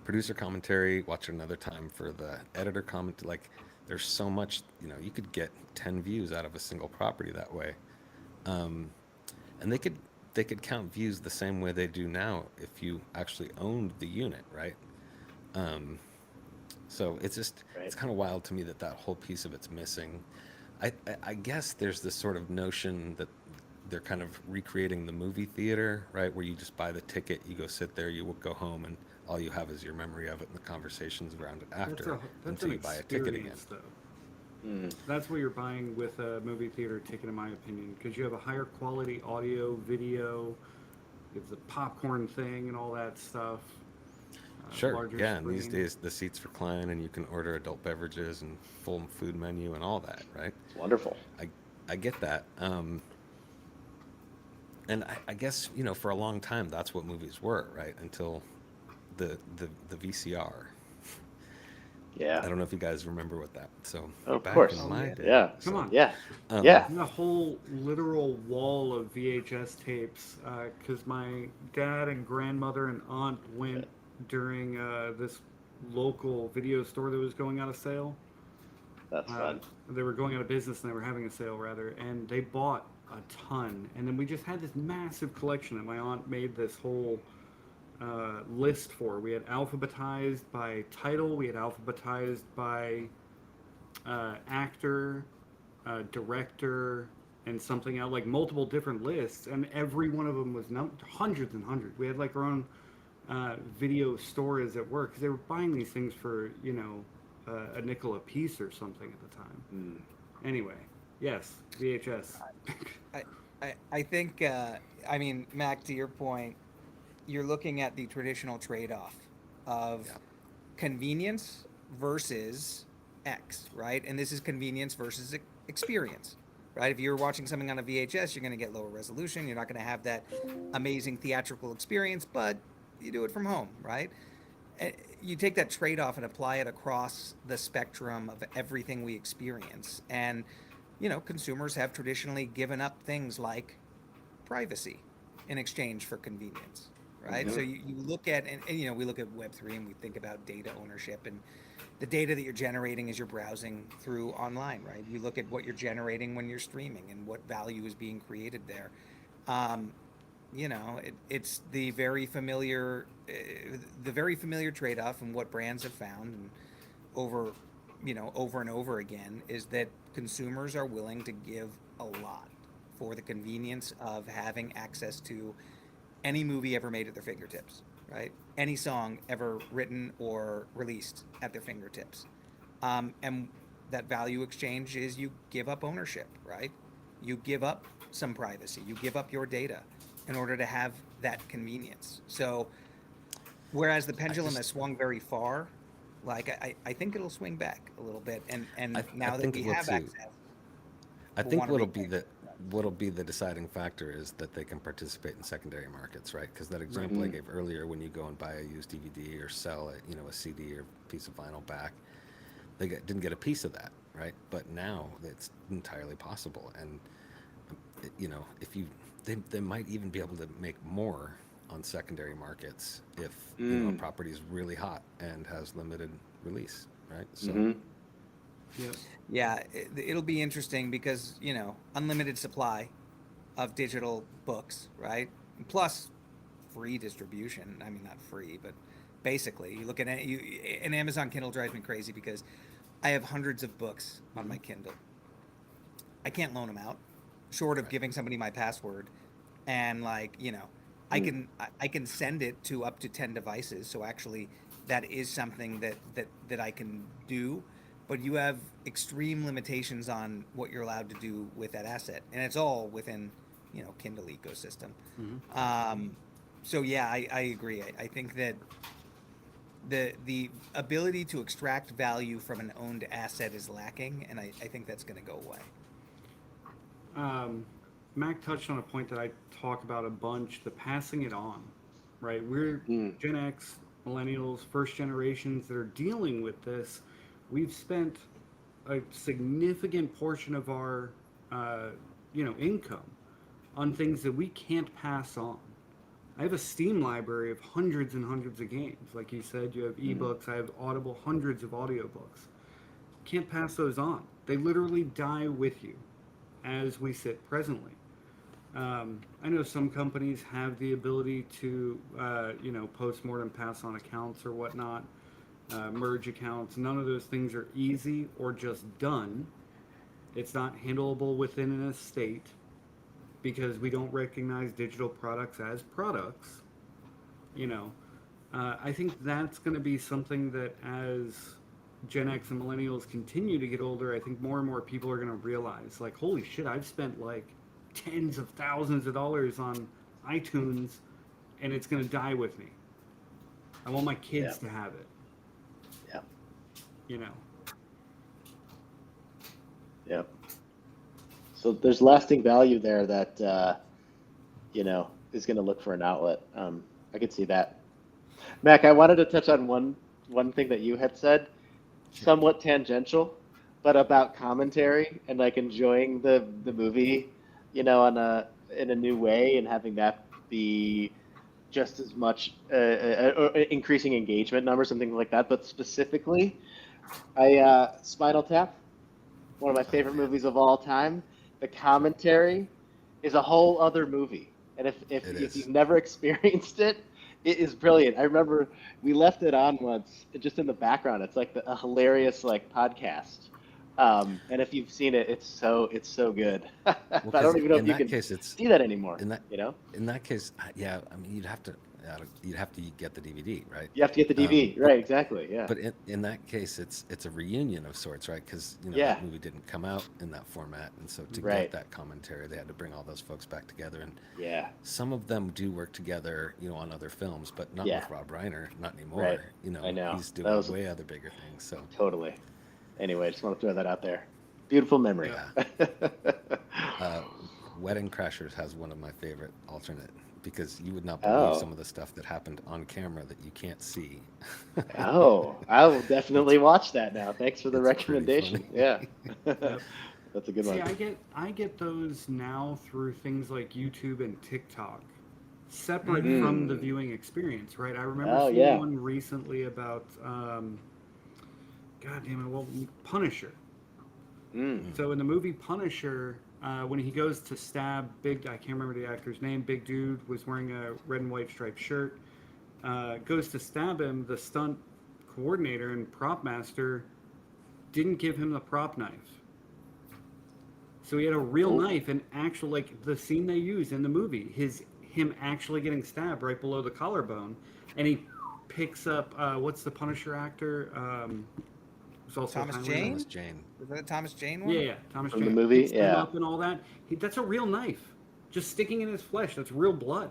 Speaker 3: producer commentary, watch it another time for the editor comment. Like there's so much, you could get 10 views out of a single property that way. And they could count views the same way they do now if you actually owned the unit, right? So it's just it's kind of wild to me that whole piece of it's missing. I guess there's this sort of notion that they're kind of recreating the movie theater, right? Where you just buy the ticket, you go sit there, you go home, and all you have is your memory of it and the conversations around it after
Speaker 2: That's
Speaker 3: until you buy a ticket again.
Speaker 2: Though.
Speaker 4: Mm.
Speaker 2: That's what you're buying with a movie theater ticket, in my opinion, because you have a higher quality audio, video, it's a popcorn thing and all that stuff.
Speaker 3: Sure.
Speaker 2: Larger
Speaker 3: Yeah, and these
Speaker 2: screen.
Speaker 3: days the seats recline and you can order adult beverages and full food menu and all that, right?
Speaker 4: It's wonderful.
Speaker 3: I I get that. And I guess, for a long time that's what movies were, right? Until the VCR.
Speaker 4: Yeah.
Speaker 3: I don't know if you guys remember what that. So
Speaker 4: Of
Speaker 3: back
Speaker 4: course.
Speaker 3: in
Speaker 5: Oh,
Speaker 3: my
Speaker 5: yeah.
Speaker 3: day.
Speaker 4: Yeah.
Speaker 2: Come on.
Speaker 4: Yeah.
Speaker 3: Um,
Speaker 4: Yeah.
Speaker 2: And a whole literal wall of VHS tapes, because my dad and grandmother and aunt went during this local video store that was going out of sale.
Speaker 4: That's fun.
Speaker 2: They were going out of business and they were having a sale rather, and they bought a ton. And then we just had this massive collection that my aunt made this whole list for. We had alphabetized by title, we had alphabetized by actor, director, and something else, like multiple different lists, and every one of them was hundreds and hundreds. We had like our own video stores at work because they were buying these things for a nickel a piece or something at the time.
Speaker 4: Mm.
Speaker 2: Anyway, yes, VHS.
Speaker 5: I think, I mean, Mac, to your point, you're looking at the traditional trade-off of
Speaker 3: Yeah.
Speaker 5: convenience versus X, right? And this is convenience versus experience, right? If you're watching something on a VHS, you're going to get lower resolution. You're not going to have that amazing theatrical experience, but you do it from home, right? You take that trade-off and apply it across the spectrum of everything we experience. And, consumers have traditionally given up things like privacy in exchange for convenience, right?
Speaker 4: Mhm.
Speaker 5: So you look at, and we look at Web3 and we think about data ownership, and the data that you're generating as you're browsing through online, right? You look at what you're generating when you're streaming and what value is being created there. It's the very familiar trade-off, and what brands have found and over and over again is that consumers are willing to give a lot for the convenience of having access to any movie ever made at their fingertips, right? Any song ever written or released at their fingertips. And that value exchange is you give up ownership, right? You give up some privacy, you give up your data in order to have that convenience. So, whereas the pendulum has swung very far, like I think it'll swing back a little bit. And
Speaker 3: I
Speaker 5: now that
Speaker 3: think
Speaker 5: we
Speaker 3: it will
Speaker 5: have
Speaker 3: too.
Speaker 5: access,
Speaker 3: I
Speaker 5: we'll
Speaker 3: think
Speaker 5: wanna retain.
Speaker 3: what'll be the deciding factor is that they can participate in secondary markets, right? Because that example I
Speaker 4: Mhm.
Speaker 3: gave earlier, when you go and buy a used DVD or sell it, a CD or piece of vinyl back, didn't get a piece of that, right? But now it's entirely possible, and if they might even be able to make more on secondary markets if a
Speaker 4: Mm.
Speaker 3: property is really hot and has limited release, right? So.
Speaker 4: Mhm.
Speaker 2: Yep.
Speaker 5: Yeah, it'll be interesting because, unlimited supply of digital books, right? Plus free distribution. I mean, not free, but basically, you look at it, an Amazon Kindle drives me crazy because I have hundreds of books on my Kindle. I can't loan them out, short of giving somebody my password, and I can send it to up to 10 devices. So actually, that is something that I can do, but you have extreme limitations on what you're allowed to do with that asset, and it's all within Kindle ecosystem. So yeah, I agree. I think that the ability to extract value from an owned asset is lacking, and I think that's going to go away.
Speaker 2: Mac touched on a point that I talk about a bunch, the passing it on, right? We're
Speaker 4: Mm.
Speaker 2: Gen X, millennials, first generations that are dealing with this. We've spent a significant portion of our, income on things that we can't pass on. I have a Steam library of hundreds and hundreds of games. Like you said, you have ebooks, I have Audible, hundreds of audiobooks. Can't pass those on. They literally die with you as we sit presently. I know some companies have the ability to, post-mortem pass on accounts or whatnot, merge accounts. None of those things are easy or just done. It's not handleable within an estate because we don't recognize digital products as products. I think that's going to be something that as Gen X and millennials continue to get older, I think more and more people are going to realize, like, holy shit, I've spent like tens of thousands of dollars on iTunes, and it's going to die with me. I want my kids to have it.
Speaker 4: Yeah.
Speaker 2: You know.
Speaker 4: Yeah. So there's lasting value there that is going to look for an outlet. I could see that. Mac, I wanted to touch on one thing that you had said, somewhat tangential, but about commentary and like enjoying the movie, in a new way and having that be just as much increasing engagement numbers and things like that. But specifically, Spinal Tap, one of my favorite movies of all time. The commentary is a whole other movie, and if you've never experienced it, it is brilliant. I remember we left it on once, just in the background. It's like a hilarious like podcast. And if you've seen it, it's so good. I don't even know if you can see that anymore.
Speaker 3: In that case, yeah, I mean, you'd have to get the DVD, right?
Speaker 4: You have to get the DVD, right? Exactly, yeah.
Speaker 3: But in that case, it's a reunion of sorts, right? Because that movie didn't come out in that format, and so to get that commentary, they had to bring all those folks back together. And some of them do work together, on other films, but not with Rob Reiner, not anymore.
Speaker 4: Right.
Speaker 3: I know he's doing way other bigger things. So
Speaker 4: totally. Anyway, I just want to throw that out there. Beautiful memory.
Speaker 3: Yeah. Wedding Crashers has one of my favorite alternate, because you would not believe some of the stuff that happened on camera that you can't see.
Speaker 4: Oh, I will definitely watch that now. Thanks for the recommendation. Yeah. That's a good one.
Speaker 2: See, I get those now through things like YouTube and TikTok, separate from the viewing experience, right? I remember seeing one recently about, Punisher. So in the movie Punisher, when he goes to stab I can't remember the actor's name, big dude, was wearing a red and white striped shirt, goes to stab him, the stunt coordinator and prop master didn't give him the prop knife. So he had a real knife, and actual, like the scene they use in the movie, him actually getting stabbed right below the collarbone, and he picks up, what's the Punisher actor?
Speaker 5: Thomas Jane? Was that Thomas Jane one?
Speaker 2: Yeah, Thomas Jane.
Speaker 4: From the movie,
Speaker 2: him up and all that. That's a real knife, just sticking in his flesh. That's real blood.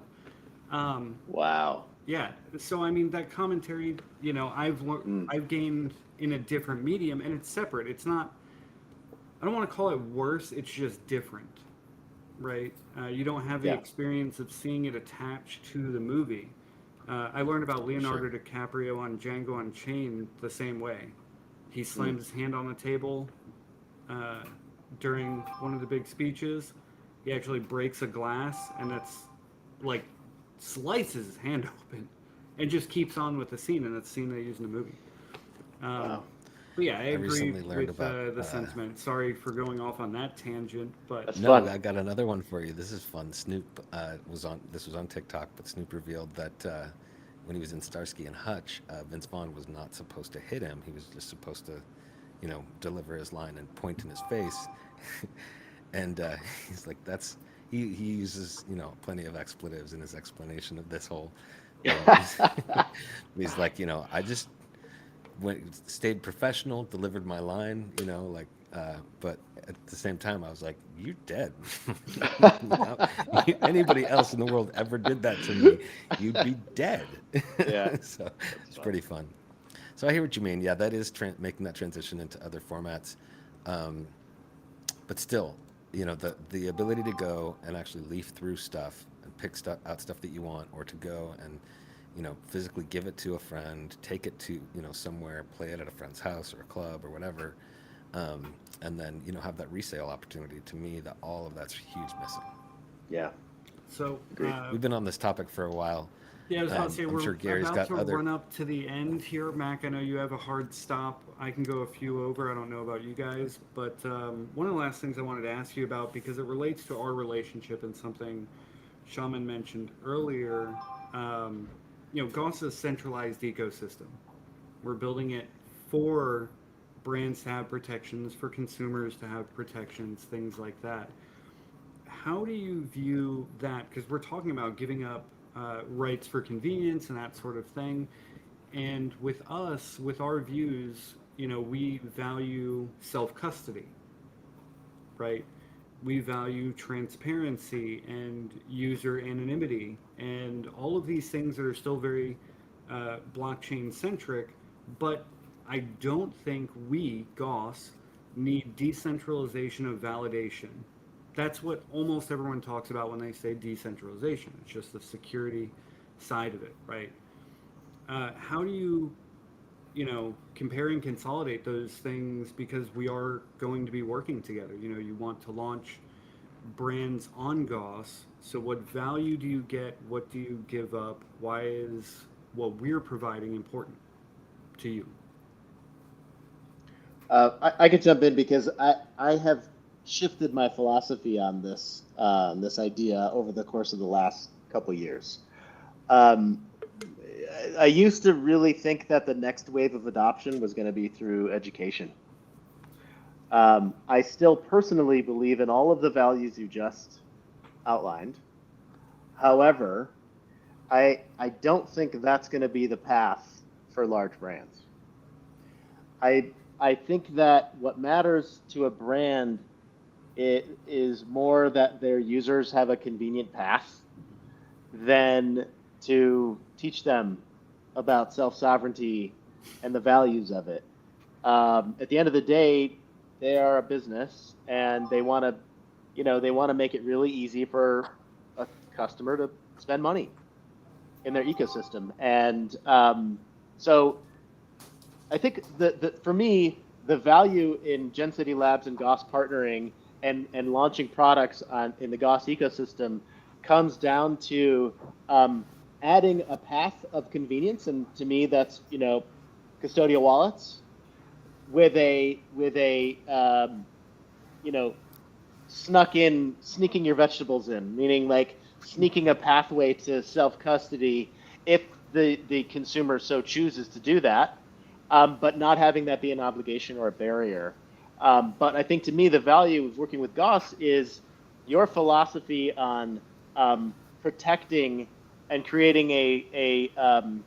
Speaker 4: Wow.
Speaker 2: Yeah. So I mean, that commentary, I've gained in a different medium, and it's separate. It's not. I don't want to call it worse. It's just different, right? You don't have the experience of seeing it attached to the movie. I learned about Leonardo DiCaprio on Django Unchained the same way. He slams his hand on the table during one of the big speeches. He actually breaks a glass, and that's like slices his hand open, and just keeps on with the scene. And that's the scene they use in the movie.
Speaker 4: Wow.
Speaker 2: But yeah, I agree with the sentiment. Sorry for going off on that tangent, but
Speaker 4: that's
Speaker 3: no,
Speaker 4: fun.
Speaker 3: I got another one for you. This is fun. Snoop was on TikTok, but Snoop revealed that when he was in Starsky and Hutch, Vince Vaughn was not supposed to hit him. He was just supposed to, deliver his line and point in his face. And he's like, he uses, plenty of expletives in his explanation of this whole. He's like, I just stayed professional, delivered my line, but at the same time, I was like, "You're dead." Anybody else in the world ever did that to me, you'd be dead.
Speaker 4: Yeah.
Speaker 3: So it's pretty fun. So I hear what you mean. Yeah, that is making that transition into other formats. But still, the ability to go and actually leaf through stuff and pick out stuff that you want, or to go and physically give it to a friend, take it to, somewhere, play it at a friend's house or a club or whatever, and then, have that resale opportunity. To me, all of that's huge missing.
Speaker 4: Yeah.
Speaker 2: So
Speaker 3: we've been on this topic for a while.
Speaker 2: Yeah, I was about to say, we're
Speaker 3: sure Gary's
Speaker 2: about
Speaker 3: got
Speaker 2: to run up to the end here. Mac, I know you have a hard stop. I can go a few over. I don't know about you guys. But one of the last things I wanted to ask you about, because it relates to our relationship and something Shaman mentioned earlier, Gauss is a centralized ecosystem. We're building it for brands to have protections, for consumers to have protections, things like that. How do you view that? Because we're talking about giving up rights for convenience and that sort of thing. And with us, with our views, we value self-custody, right? We value transparency and user anonymity and all of these things that are still very blockchain centric, but I don't think we, Gauss, need decentralization of validation. That's what almost everyone talks about when they say decentralization. It's just the security side of it, right? How do you compare and consolidate those things, because we are going to be working together. You want to launch brands on Gauss. So what value do you get? What do you give up? Why is what we're providing important to you?
Speaker 4: I could jump in because I have shifted my philosophy on this idea over the course of the last couple years. Um, I used to really think that the next wave of adoption was going to be through education. I still personally believe in all of the values you just outlined. However, I don't think that's going to be the path for large brands. I think that what matters to a brand, it is more that their users have a convenient path than to teach them about self-sovereignty and the values of it. At the end of the day, they are a business, and they want to make it really easy for a customer to spend money in their ecosystem. And so I think that for me, the value in GenCity Labs and Gauss partnering and launching products in the Gauss ecosystem comes down to adding a path of convenience, and to me, that's custodial wallets with a sneaking your vegetables in, meaning like sneaking a pathway to self custody if the consumer so chooses to do that, but not having that be an obligation or a barrier. But I think to me, the value of working with Gauss is your philosophy on protecting and creating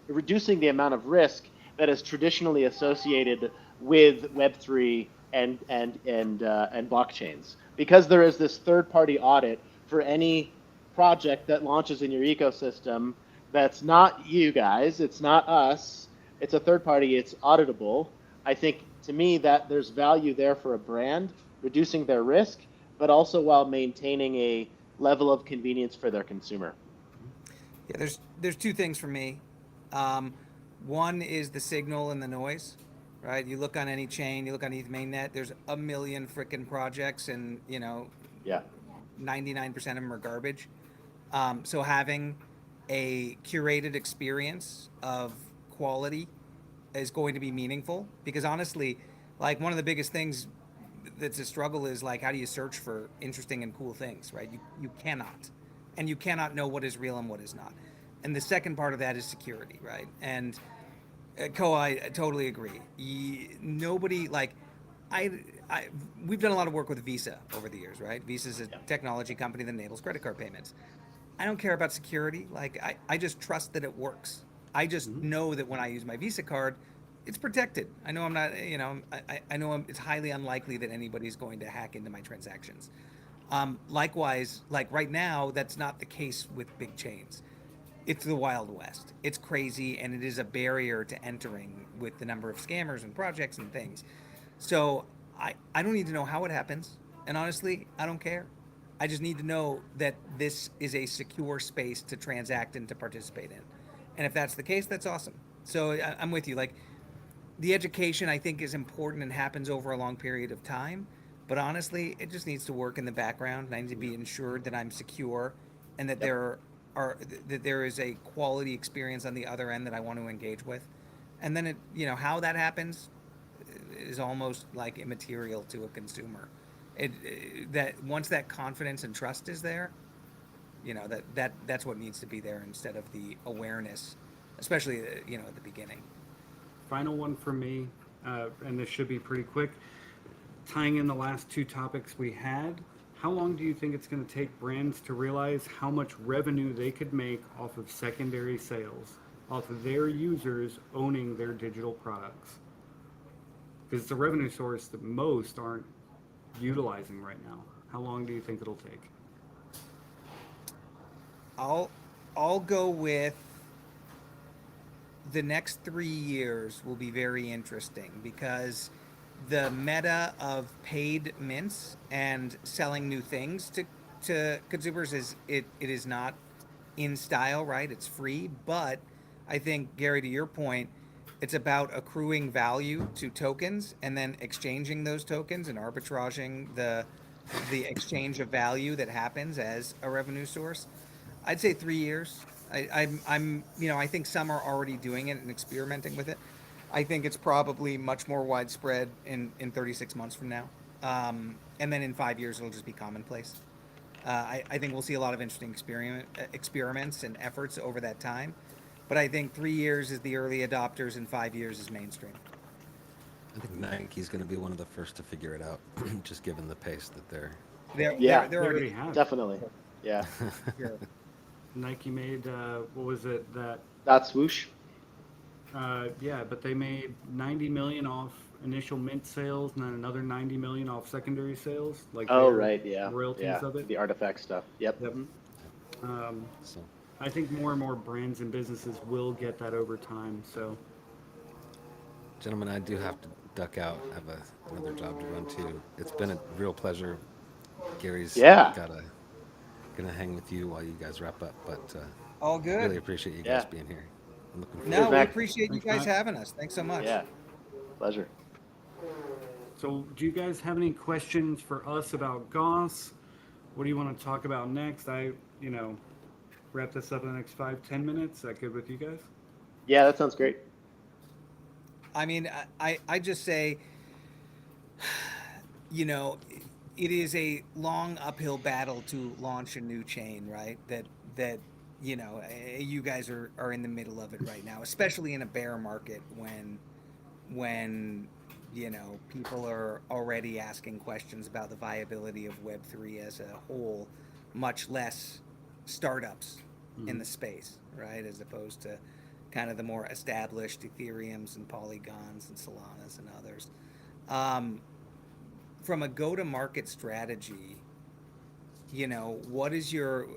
Speaker 4: reducing the amount of risk that is traditionally associated with Web3 and blockchains, because there is this third-party audit for any project that launches in your ecosystem. That's not you guys. It's not us. It's a third party. It's auditable. I think to me that there's value there for a brand, reducing their risk, but also while maintaining a level of convenience for their consumer.
Speaker 5: Yeah, there's two things for me. One is the signal and the noise, right? You look on any chain, you look on ETH mainnet, there's a million freaking projects, and
Speaker 4: Yeah.
Speaker 5: 99% of them are garbage. So having a curated experience of quality is going to be meaningful, because honestly, like, one of the biggest things that's a struggle is, like, how do you search for interesting and cool things, right? You cannot, and you cannot know what is real and what is not. And the second part of that is security, right? And I totally agree. Nobody, like, we've done a lot of work with Visa over the years, right? Visa's a technology company that enables credit card payments. I don't care about security. Like, I just trust that it works. I just know that when I use my Visa card, it's protected. I know I'm not, I know it's highly unlikely that anybody's going to hack into my transactions. Likewise, like right now, that's not the case with big chains. It's the Wild West. It's crazy, and it is a barrier to entering with the number of scammers and projects and things. So I don't need to know how it happens. And honestly, I don't care. I just need to know that this is a secure space to transact and to participate in. And if that's the case, that's awesome. So I'm with you. Like, the education, I think, is important and happens over a long period of time. But honestly, it just needs to work in the background. And I need to be ensured that I'm secure, and that there is a quality experience on the other end that I want to engage with. And then how that happens is almost like immaterial to a consumer. That once that confidence and trust is there, that's what needs to be there, instead of the awareness, especially at the beginning.
Speaker 2: Final one for me, and this should be pretty quick. Tying in the last two topics we had, how long do you think it's going to take brands to realize how much revenue they could make off of secondary sales, off of their users owning their digital products? Because it's a revenue source that most aren't utilizing right now. How long do you think it'll take?
Speaker 5: I'll go with the next 3 years will be very interesting because the meta of paid mints and selling new things to consumers it is not in style, right? It's free, but I think, Gary, to your point, it's about accruing value to tokens and then exchanging those tokens and arbitraging the exchange of value that happens as a revenue source. I'd say 3 years. I think some are already doing it and experimenting with it. I think it's probably much more widespread in 36 months from now. And then in 5 years, it'll just be commonplace. I think we'll see a lot of interesting experiments and efforts over that time. But I think 3 years is the early adopters and 5 years is mainstream.
Speaker 3: I think Nike's going to be one of the first to figure it out, just given the pace that they're.
Speaker 4: Yeah.
Speaker 5: They're
Speaker 2: They
Speaker 5: already
Speaker 2: already have.
Speaker 4: Definitely. Yeah.
Speaker 5: here.
Speaker 2: Nike made what was it that?
Speaker 4: Not swoosh.
Speaker 2: Yeah, but they made 90 million off initial mint sales, and then another 90 million off secondary sales. Like
Speaker 4: Oh,
Speaker 2: their
Speaker 4: right. Yeah.
Speaker 2: royalties
Speaker 4: Yeah.
Speaker 2: of it.
Speaker 4: The artifact stuff. Yep.
Speaker 2: Yep.
Speaker 3: So,
Speaker 2: I think more and more brands and businesses will get that over time. So
Speaker 3: gentlemen, I do have to duck out. I have another job to run to. It's been a real pleasure. Gary's
Speaker 4: Yeah.
Speaker 3: gonna hang with you while you guys wrap up, but
Speaker 5: All good.
Speaker 3: really appreciate you guys
Speaker 4: Yeah.
Speaker 3: being here. I'm looking forward.
Speaker 5: No, we
Speaker 4: Mac.
Speaker 5: appreciate you
Speaker 2: Thanks,
Speaker 5: guys
Speaker 2: Mac.
Speaker 5: having us. Thanks so much.
Speaker 4: Yeah. Pleasure.
Speaker 2: So, do you guys have any questions for us about Gauss? What do you want to talk about next? Wrap this up in the next 5-10 minutes. Is that good with you guys?
Speaker 4: Yeah, that sounds great.
Speaker 5: I mean, I just say, it is a long uphill battle to launch a new chain, right? That you guys are in the middle of it right now, especially in a bear market when people are already asking questions about the viability of Web3 as a whole, much less startups in the space, right? As opposed to kind of the more established Ethereums and Polygons and Solanas and others. From a go-to-market strategy, what is your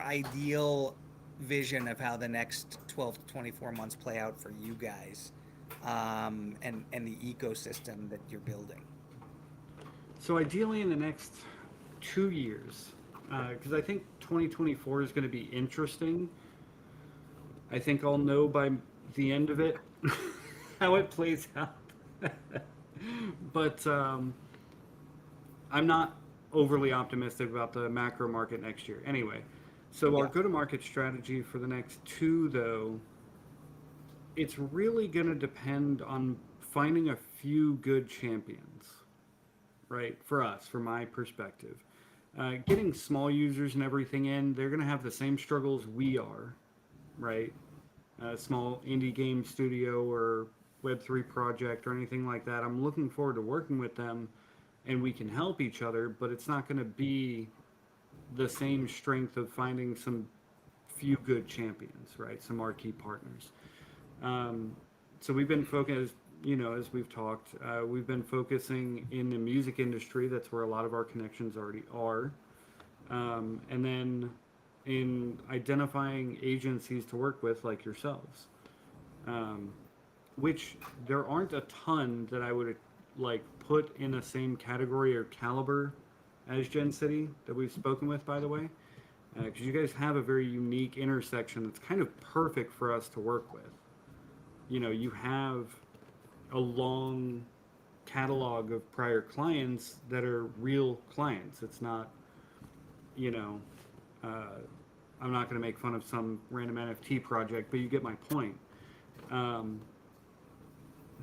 Speaker 5: ideal vision of how the next 12 to 24 months play out for you guys, and the ecosystem that you're building?
Speaker 2: So ideally in the next 2 years, because I think 2024 is going to be interesting. I think I'll know by the end of it how it plays out. But I'm not overly optimistic about the macro market next year. Anyway, so our go-to-market strategy for the next 2, though, it's really going to depend on finding a few good champions, right? For us, from my perspective. Getting small users and everything in, they're going to have the same struggles we are, right? Small indie game studio or Web3 project or anything like that. I'm looking forward to working with them and we can help each other, but it's not going to be the same strength of finding some few good champions, right? Some marquee partners. So we've been focused, as we've talked, we've been focusing in the music industry. That's where a lot of our connections already are. And then in identifying agencies to work with like yourselves, which there aren't a ton that I would put in the same category or caliber as GenCity that we've spoken with, by the way, because you guys have a very unique intersection that's kind of perfect for us to work with. You have a long catalog of prior clients that are real clients. It's not, I'm not going to make fun of some random NFT project, but you get my point.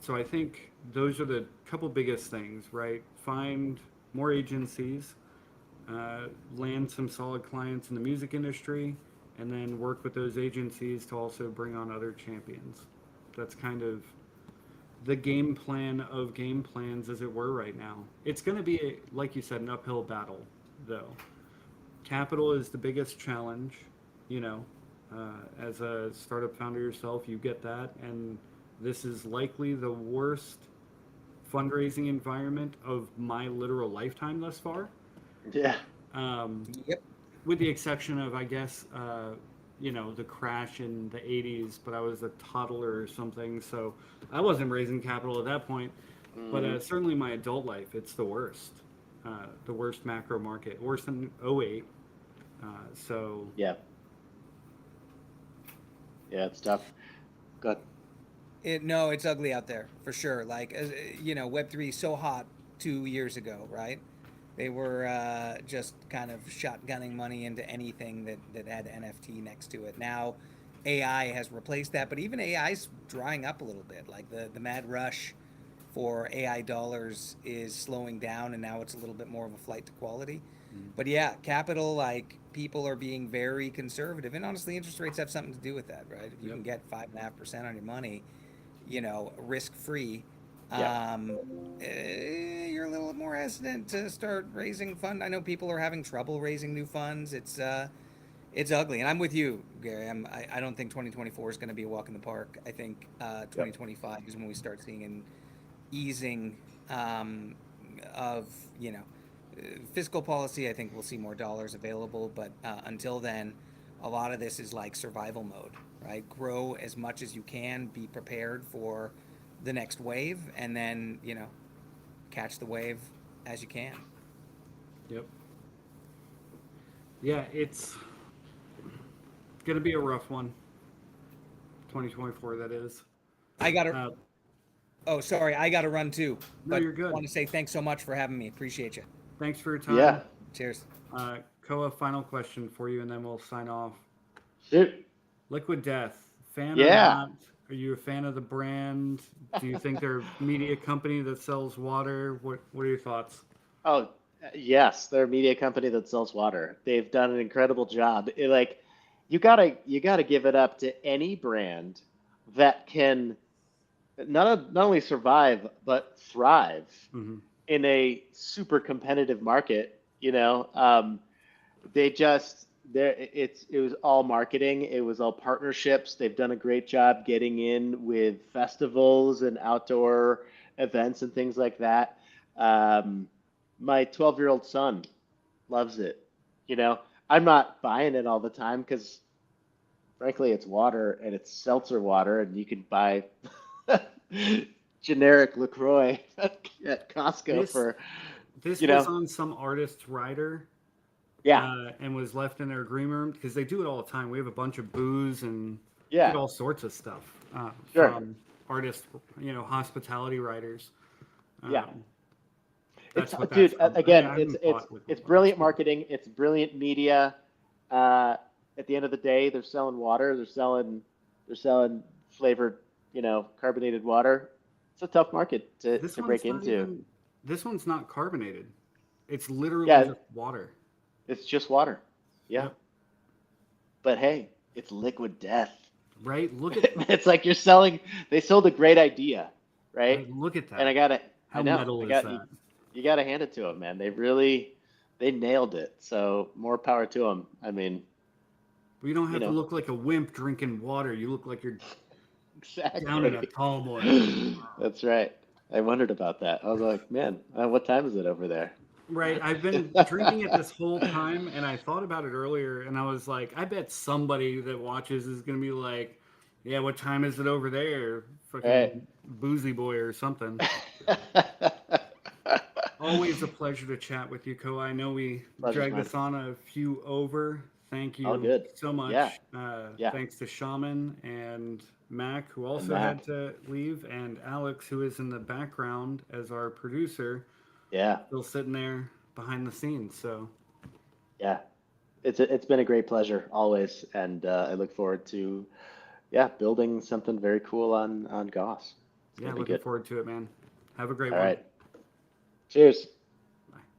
Speaker 2: So I think those are the couple biggest things, right? Find more agencies, land some solid clients in the music industry, and then work with those agencies to also bring on other champions. That's kind of the game plan of game plans, as it were, right now. It's going to be, like you said, an uphill battle, though. Capital is the biggest challenge. As a startup founder yourself, you get that, and this is likely the worst fundraising environment of my literal lifetime thus far.
Speaker 4: Yeah.
Speaker 5: Yep.
Speaker 2: With the exception of, I guess, the crash in the 80s, but I was a toddler or something, so I wasn't raising capital at that point. But certainly my adult life, it's the worst. The worst macro market, worse than '08. So,
Speaker 4: Yeah. Yeah, it's tough. Good.
Speaker 5: No, it's ugly out there for sure. Like, Web3 is so hot 2 years ago, right? They were just kind of shotgunning money into anything that had NFT next to it. Now, AI has replaced that, but even AI is drying up a little bit. Like the mad rush for AI dollars is slowing down, and now it's a little bit more of a flight to quality. But yeah, capital, like, people are being very conservative, and honestly, interest rates have something to do with that, right? If you can get 5.5% on your money, risk free,
Speaker 4: Yeah.
Speaker 5: you're a little more hesitant to start raising fund. I know people are having trouble raising new funds. It's ugly, and I'm with you, Gary. I don't think 2024 is going to be a walk in the park. I think 2025 is when we start seeing an easing of fiscal policy. I think we'll see more dollars available, but until then, a lot of this is like survival mode, right? Grow as much as you can, be prepared for the next wave, and then catch the wave as you can.
Speaker 2: yep. Yeah, it's going to be a rough one. 2024, that is.
Speaker 5: I got to.
Speaker 2: Uh,
Speaker 5: Oh, sorry, I got to run too.
Speaker 2: No,
Speaker 5: But
Speaker 2: you're good.
Speaker 5: I want to say thanks so much for having me. Appreciate you.
Speaker 2: Thanks for your time.
Speaker 4: Yeah.
Speaker 5: Cheers.
Speaker 2: Koa, final question for you, and then we'll sign off.
Speaker 4: Shoot.
Speaker 2: Liquid Death, fan or
Speaker 4: Yeah.
Speaker 2: not? Are you a fan of the brand? Do you think they're a media company that sells water? What are your thoughts?
Speaker 4: Oh, yes, they're a media company that sells water. They've done an incredible job. You gotta give it up to any brand that can not only survive but thrive
Speaker 2: Mm-hmm.
Speaker 4: in a super competitive market. They just it was all marketing. It was all partnerships. They've done a great job getting in with festivals and outdoor events and things like that. My 12-year-old son loves it. You know, I'm not buying it all the time because frankly, it's water and it's seltzer water, and you can buy generic LaCroix at Costco
Speaker 2: This
Speaker 4: for,
Speaker 2: this
Speaker 4: you
Speaker 2: was
Speaker 4: know,
Speaker 2: on some artist's rider,
Speaker 4: yeah,
Speaker 2: and was left in their green room because they do it all the time. We have a bunch of booze and
Speaker 4: yeah,
Speaker 2: get all sorts of stuff
Speaker 4: sure,
Speaker 2: from artists, hospitality writers.
Speaker 4: yeah.
Speaker 2: Um,
Speaker 4: It's
Speaker 2: that's what that's
Speaker 4: dude.
Speaker 2: from.
Speaker 4: Again,
Speaker 2: I
Speaker 4: it's
Speaker 2: haven't
Speaker 4: it's
Speaker 2: bought liquid
Speaker 4: it's
Speaker 2: water.
Speaker 4: brilliant marketing. It's brilliant media. At the end of the day, they're selling water. They're selling flavored, carbonated water. It's a tough market to
Speaker 2: This
Speaker 4: to
Speaker 2: one's
Speaker 4: break
Speaker 2: not
Speaker 4: into.
Speaker 2: even. This one's not carbonated. It's literally
Speaker 4: Yeah,
Speaker 2: just water.
Speaker 4: it's just water. Yeah,
Speaker 2: Yep.
Speaker 4: but hey, it's liquid death.
Speaker 2: Right. Look at
Speaker 4: It's like you're selling. They sold a great idea, right?
Speaker 2: look at
Speaker 4: And
Speaker 2: that.
Speaker 4: I got it. I
Speaker 2: How
Speaker 4: know.
Speaker 2: metal
Speaker 4: I
Speaker 2: is
Speaker 4: got
Speaker 2: that?
Speaker 4: you got to hand it to them, man. They nailed it. So more power to them. I mean,
Speaker 2: We don't
Speaker 4: you
Speaker 2: have to
Speaker 4: know,
Speaker 2: look like a wimp drinking water. You look like you're down in a
Speaker 4: exactly.
Speaker 2: tall boy.
Speaker 4: That's right. I wondered about that. I was like, man, what time is it over there?
Speaker 2: Right. I've been drinking it this whole time, and I thought about it earlier, and I was like, I bet somebody that watches is gonna be like, yeah, what time is it over there?
Speaker 4: All right.
Speaker 2: Fucking boozy boy or something. Always a pleasure to chat with you, Ko. I know we
Speaker 4: Pleasure's
Speaker 2: dragged
Speaker 4: mine.
Speaker 2: this on a few over. Thank
Speaker 4: All
Speaker 2: you
Speaker 4: good.
Speaker 2: so
Speaker 4: Yeah.
Speaker 2: much.
Speaker 4: Yeah.
Speaker 2: Thanks to Shaman and Mac, who
Speaker 4: And
Speaker 2: also had
Speaker 4: Mac.
Speaker 2: to leave, and Alex, who is in the background as our producer,
Speaker 4: Yeah.
Speaker 2: still sitting there behind the scenes. So,
Speaker 4: Yeah. It's been a great pleasure always, and I look forward to building something very cool on Gauss. It's
Speaker 2: yeah,
Speaker 4: gonna be
Speaker 2: looking
Speaker 4: good.
Speaker 2: forward to it, man. Have a great
Speaker 4: All
Speaker 2: one.
Speaker 4: right. Cheers.